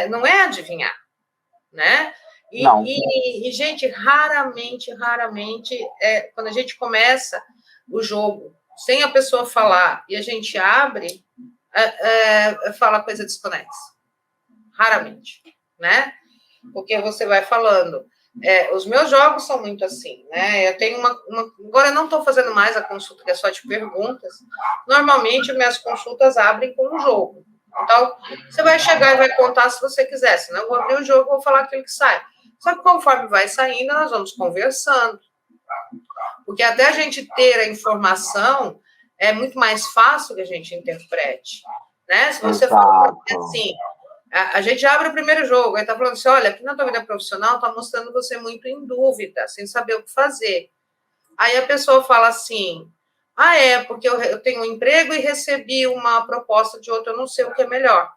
não é adivinhar, né? E, gente, raramente, quando a gente começa o jogo, sem a pessoa falar, e a gente abre, fala coisa desconexa. Raramente, né? Porque você vai falando. Os meus jogos são muito assim, né? Eu tenho agora eu não estou fazendo mais a consulta, que é só de perguntas. Normalmente, minhas consultas abrem com um jogo. Então, você vai chegar e vai contar se você quiser. Senão, eu vou abrir o jogo e vou falar aquilo que sai. Só que conforme vai saindo, nós vamos conversando. Porque até a gente ter a informação, é muito mais fácil que a gente interprete, né? Se você fala assim, a gente abre o primeiro jogo, aí tá falando assim, olha, aqui na tua vida profissional tá mostrando você muito em dúvida, sem saber o que fazer. Aí a pessoa fala assim, porque eu tenho um emprego e recebi uma proposta de outro, eu não sei o que é melhor.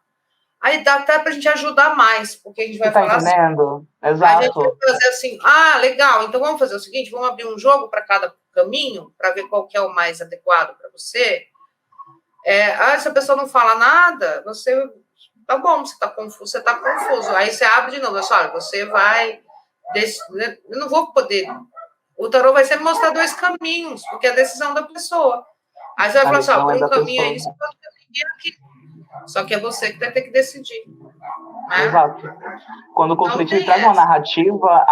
Aí dá até para a gente ajudar mais, porque a gente vai Você tá falar assim, entendendo? a gente vai Exato. fazer assim, legal, então vamos fazer o seguinte, vamos abrir um jogo para cada caminho, para ver qual que é o mais adequado para você. Se a pessoa não fala nada, você tá bom, você tá confuso. Aí você abre de novo, olha, você vai. Eu não vou poder. O tarô vai sempre mostrar dois caminhos, porque é a decisão da pessoa. Aí você vai A falar assim, decisão por é um da caminho pessoa. aí, você pode seguir aqui. Só que é você que vai ter que decidir. Né? Exato. Quando o Então consulente ele tem traz uma essa. narrativa,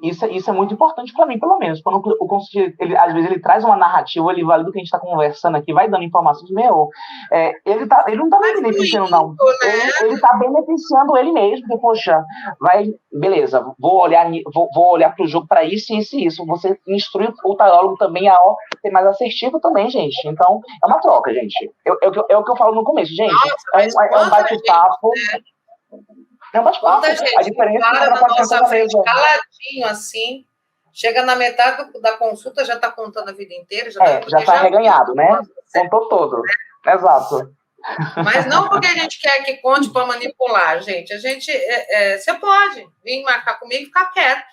isso é muito importante para mim, pelo menos. Quando o consulente, às vezes, ele traz uma narrativa, ele valida o que a gente está conversando aqui, vai dando informações, ele não está me Vai beneficiando, não. fluindo, né? Ele está beneficiando ele mesmo, porque, poxa, beleza, vou olhar para o jogo para isso, isso e isso. Você instrui o tarólogo também a ser mais assertivo também, gente. Então, é uma troca, gente. É o que eu falo no começo, gente. Nossa, É mas um bate-papo. É um bate-papo. quanta A gente diferença é que para ela na pode sentar nossa na frente mesa. caladinho assim, chega na metade da consulta, já está contando a vida inteira, Já está reganhado, né? Contou todo. Exato. Mas não porque a gente quer que conte para manipular, gente. Você pode vir marcar comigo e ficar quieto,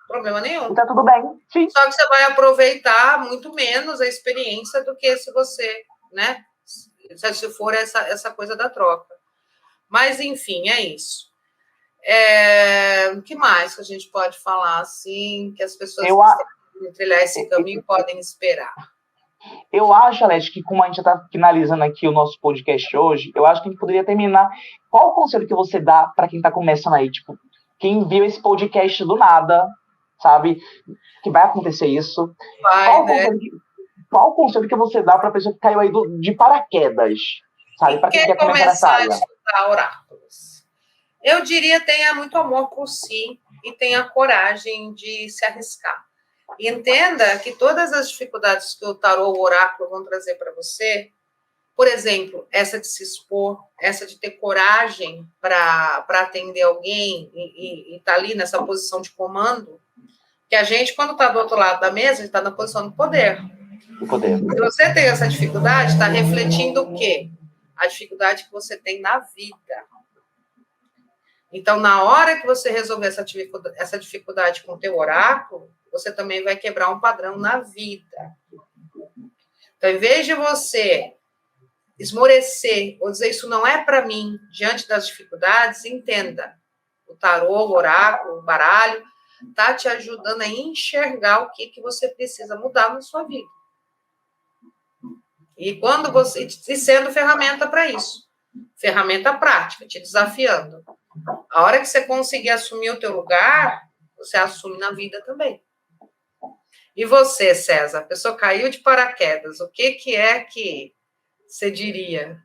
problema nenhum. E tá tudo bem. Sim. Só que você vai aproveitar muito menos a experiência do que se você, né? Se for essa coisa da troca. Mas, enfim, é isso. O que mais que a gente pode falar assim, que as pessoas que estão trilhar esse caminho podem esperar? Eu acho, Alex, que como a gente está finalizando aqui o nosso podcast hoje, eu acho que a gente poderia terminar. Qual o conselho que você dá para quem está começando aí? Tipo, quem viu esse podcast do nada, sabe? Que vai acontecer isso. Qual o conselho que você dá para a pessoa que caiu aí de paraquedas? Sabe? Para quem quer começar nessa área? A estudar oráculos. Eu diria tenha muito amor por si e tenha coragem de se arriscar. E entenda que todas as dificuldades que o tarô ou o oráculo vão trazer para você, por exemplo, essa de se expor, essa de ter coragem para atender alguém e estar ali nessa posição de comando, que a gente, quando está do outro lado da mesa, está na posição do poder. Se você tem essa dificuldade, está refletindo o quê? A dificuldade que você tem na vida. Então, na hora que você resolver essa dificuldade com o teu oráculo, você também vai quebrar um padrão na vida. Então, em vez de você esmorecer ou dizer isso não é para mim diante das dificuldades, entenda. O tarô, o oráculo, o baralho, está te ajudando a enxergar o que você precisa mudar na sua vida. E sendo ferramenta para isso. Ferramenta prática, te desafiando. A hora que você conseguir assumir o teu lugar, você assume na vida também. E você, César, a pessoa caiu de paraquedas, o que é que você diria?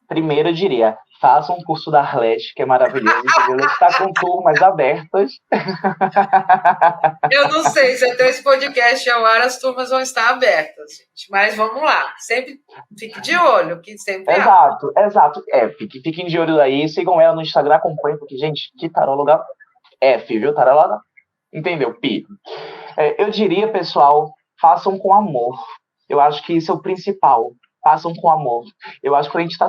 Primeiro eu diria, faça um curso da Arlete, que é maravilhoso, entendeu? Ele está com turmas abertas. Eu não sei se até esse podcast ao ar as turmas vão estar abertas, gente. Mas vamos lá. Sempre fique de olho, que sempre Exato. Fiquem de olho aí, sigam ela no Instagram, acompanhem, porque, gente, que taróloga F, viu? Taróloga, entendeu? Pi. Eu diria, pessoal, façam com amor. Eu acho que isso é o principal. Façam com amor. Eu acho que quando a gente está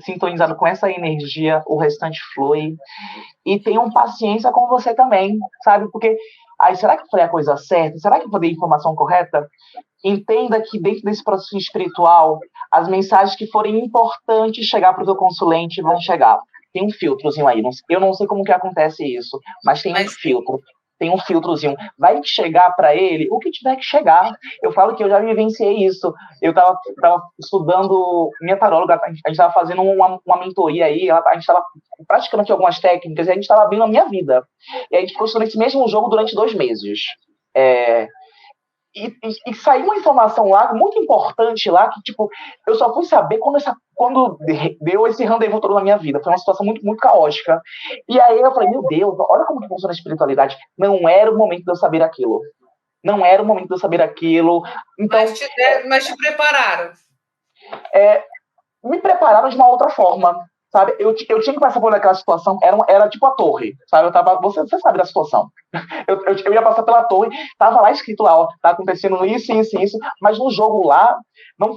sintonizado com essa energia, o restante flui. E tenham paciência com você também, sabe? Porque, será que eu falei a coisa certa? Será que eu falei a informação correta? Entenda que dentro desse processo espiritual, as mensagens que forem importantes chegar para o teu consulente vão chegar. Tem um filtrozinho aí. Eu não sei como que acontece isso, mas tem um filtro. Tem um filtrozinho. Vai chegar para ele o que tiver que chegar. Eu falo que eu já vivenciei isso. Eu estava estudando minha taróloga, a gente estava fazendo uma mentoria aí, a gente estava praticando aqui algumas técnicas, e a gente estava abrindo a minha vida. E a gente ficou estudando esse mesmo jogo durante 2 meses. E saiu uma informação lá, muito importante lá, que, tipo, eu só fui saber quando deu esse rendezvous todo na minha vida. Foi uma situação muito, muito caótica. E aí eu falei, meu Deus, olha como que funciona a espiritualidade. Não era o momento de eu saber aquilo. Não era o momento de eu saber aquilo. Então, mas te prepararam. Me prepararam de uma outra forma. sabe? Eu tinha que passar por aquela situação, era tipo a torre, sabe? Você sabe da situação. Eu ia passar pela torre, tava lá escrito lá, ó, tá acontecendo isso, mas no jogo lá, não,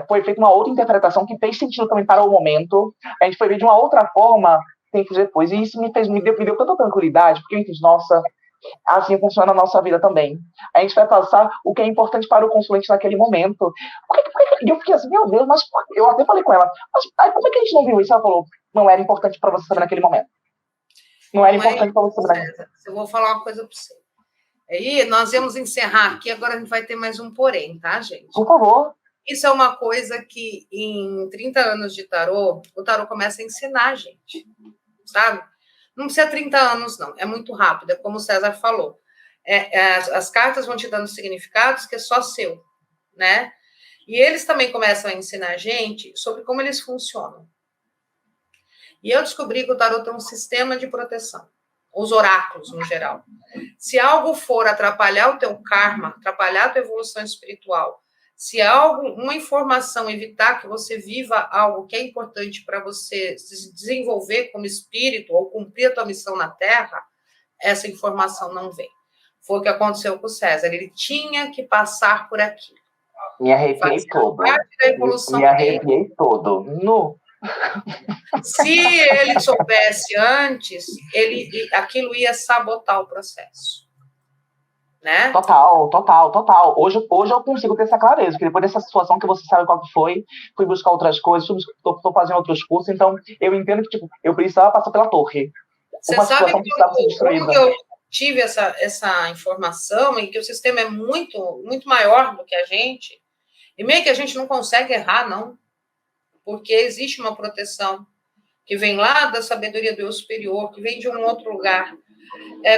foi feita uma outra interpretação que fez sentido também para o momento. A gente foi ver de uma outra forma tempos depois, e isso me deu tanta tranquilidade, porque eu entendi, nossa, assim funciona a nossa vida também. A gente vai passar o que é importante para o consulente naquele momento. E eu fiquei assim, meu Deus, mas eu até falei com ela, mas aí, como é que a gente não viu isso? Ela falou, não era importante para você saber naquele momento. Não era importante para você saber naquele momento. Eu vou falar uma coisa para você. Aí nós vamos encerrar aqui, agora a gente vai ter mais um porém, tá, gente? Por favor. Isso é uma coisa que em 30 anos de tarô, o tarô começa a ensinar a gente, sabe? Não precisa 30 anos, não. É muito rápido, é como o César falou. As cartas vão te dando significados que é só seu, né? E eles também começam a ensinar a gente sobre como eles funcionam. E eu descobri que o tarô tem um sistema de proteção. Os oráculos, no geral. Se algo for atrapalhar o teu karma, atrapalhar a tua evolução espiritual, se uma informação evitar que você viva algo que é importante para você se desenvolver como espírito ou cumprir a tua missão na Terra, essa informação não vem. Foi o que aconteceu com o César. Ele tinha que passar por aquilo. Me arrepiei todo. Me arrepiei todo. No. Se ele soubesse antes, aquilo ia sabotar o processo. Né? Total. Hoje eu consigo ter essa clareza, porque depois dessa situação que você sabe qual que foi, fui buscar outras coisas, tô fazendo outros cursos, então eu entendo que tipo, eu precisava passar pela torre. Você sabe como eu tive essa informação e que o sistema é muito, muito maior do que a gente, e meio que a gente não consegue errar, não, porque existe uma proteção que vem lá da sabedoria do eu superior, que vem de um outro lugar.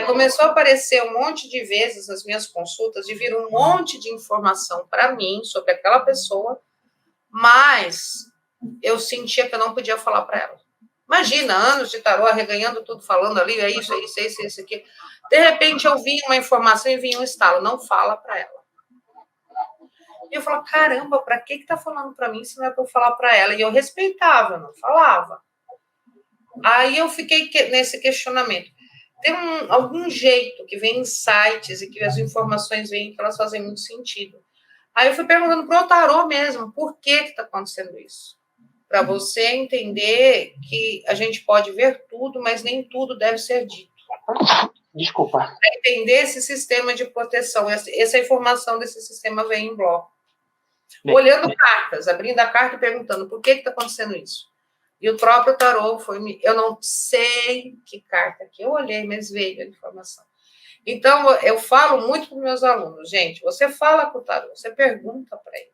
Começou a aparecer um monte de vezes nas minhas consultas, de vir um monte de informação para mim sobre aquela pessoa, mas eu sentia que eu não podia falar para ela. Imagina, anos de tarô, arreganhando tudo, falando ali, é isso aqui. De repente eu vi uma informação e vinha um estalo, não fala para ela. E eu falava, caramba, para que tá falando para mim se não é para eu falar para ela? E eu respeitava, eu não falava. Aí eu fiquei nesse questionamento. Tem algum jeito que vem insights e que as informações vêm que elas fazem muito sentido. Aí eu fui perguntando para o tarô mesmo, por que está acontecendo isso? Para você entender que a gente pode ver tudo, mas nem tudo deve ser dito. Desculpa. Para entender esse sistema de proteção, essa informação desse sistema vem em bloco. Bem, olhando cartas, abrindo a carta e perguntando por que está acontecendo isso. E o próprio tarô eu não sei que carta que eu olhei, mas veio a informação. Então, eu falo muito para os meus alunos, gente, você fala com o tarô, você pergunta para ele.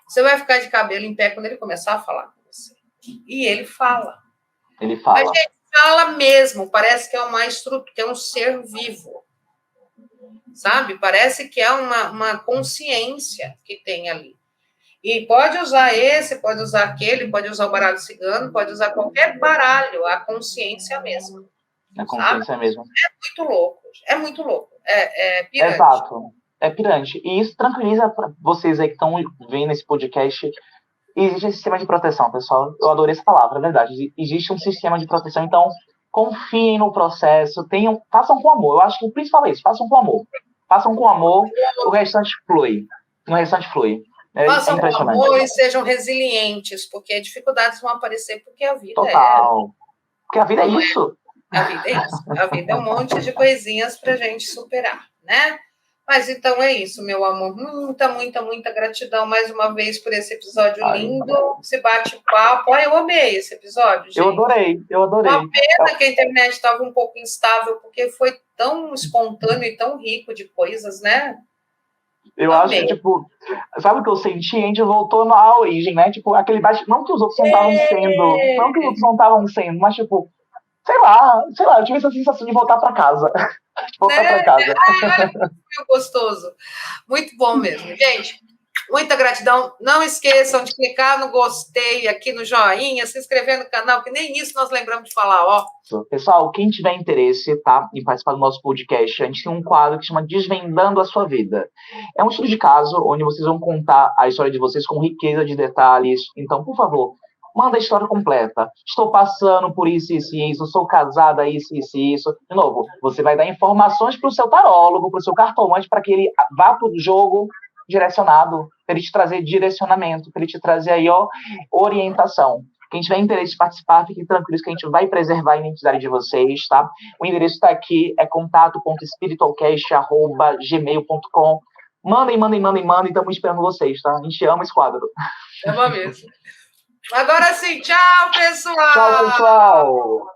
Você vai ficar de cabelo em pé quando ele começar a falar com você. E ele fala. Ele fala. A gente fala mesmo, parece que é uma estrutura, que é um ser vivo. Sabe? Parece que é uma consciência que tem ali. E pode usar esse, pode usar aquele, pode usar o baralho cigano, pode usar qualquer baralho, a consciência mesmo. A consciência mesmo. É muito louco. É pirante. Exato. É pirante. E isso tranquiliza vocês aí que estão vendo esse podcast. Existe esse sistema de proteção, pessoal. Eu adorei essa palavra, é verdade. Existe um sistema de proteção, então confiem no processo, façam com amor. Eu acho que o principal é isso, façam com amor. Façam com amor, o restante flui. Façam com amor e sejam resilientes, porque dificuldades vão aparecer, porque a vida Porque a vida é isso. A vida é isso. A vida é um monte de coisinhas pra gente superar, né? Mas então é isso, meu amor. Muita gratidão mais uma vez por esse episódio lindo. Esse bate-papo. Eu amei esse episódio, gente. Eu adorei. Uma pena que a internet estava um pouco instável, porque foi tão espontâneo e tão rico de coisas, né? Eu acho que, tipo, sabe o que eu senti? A gente voltou na origem, né? Tipo, aquele bate... Não que os outros não estavam sendo, mas, tipo, sei lá, eu tive essa sensação de voltar para casa. Para casa. Foi gostoso. Muito bom mesmo. Gente, muita gratidão. Não esqueçam de clicar no gostei, aqui no joinha, se inscrever no canal, que nem isso nós lembramos de falar, ó. Pessoal, quem tiver interesse, tá, em participar do nosso podcast, a gente tem um quadro que chama Desvendando a Sua Vida. É um estudo de caso onde vocês vão contar a história de vocês com riqueza de detalhes. Então, por favor, Manda a história completa. Estou passando por isso, isso e isso. Sou casada, isso, isso e isso. De novo, você vai dar informações para o seu tarólogo, para o seu cartomante, para que ele vá para o jogo direcionado, para ele te trazer direcionamento, para ele te trazer aí, ó, orientação. Quem tiver interesse em participar, fiquem tranquilos que a gente vai preservar a identidade de vocês, tá? O endereço está aqui, é contato.spiritualcast@gmail.com. Mandem, estamos esperando vocês, tá? A gente ama esse quadro. É uma mesmo. Agora sim, tchau, pessoal! Tchau, pessoal!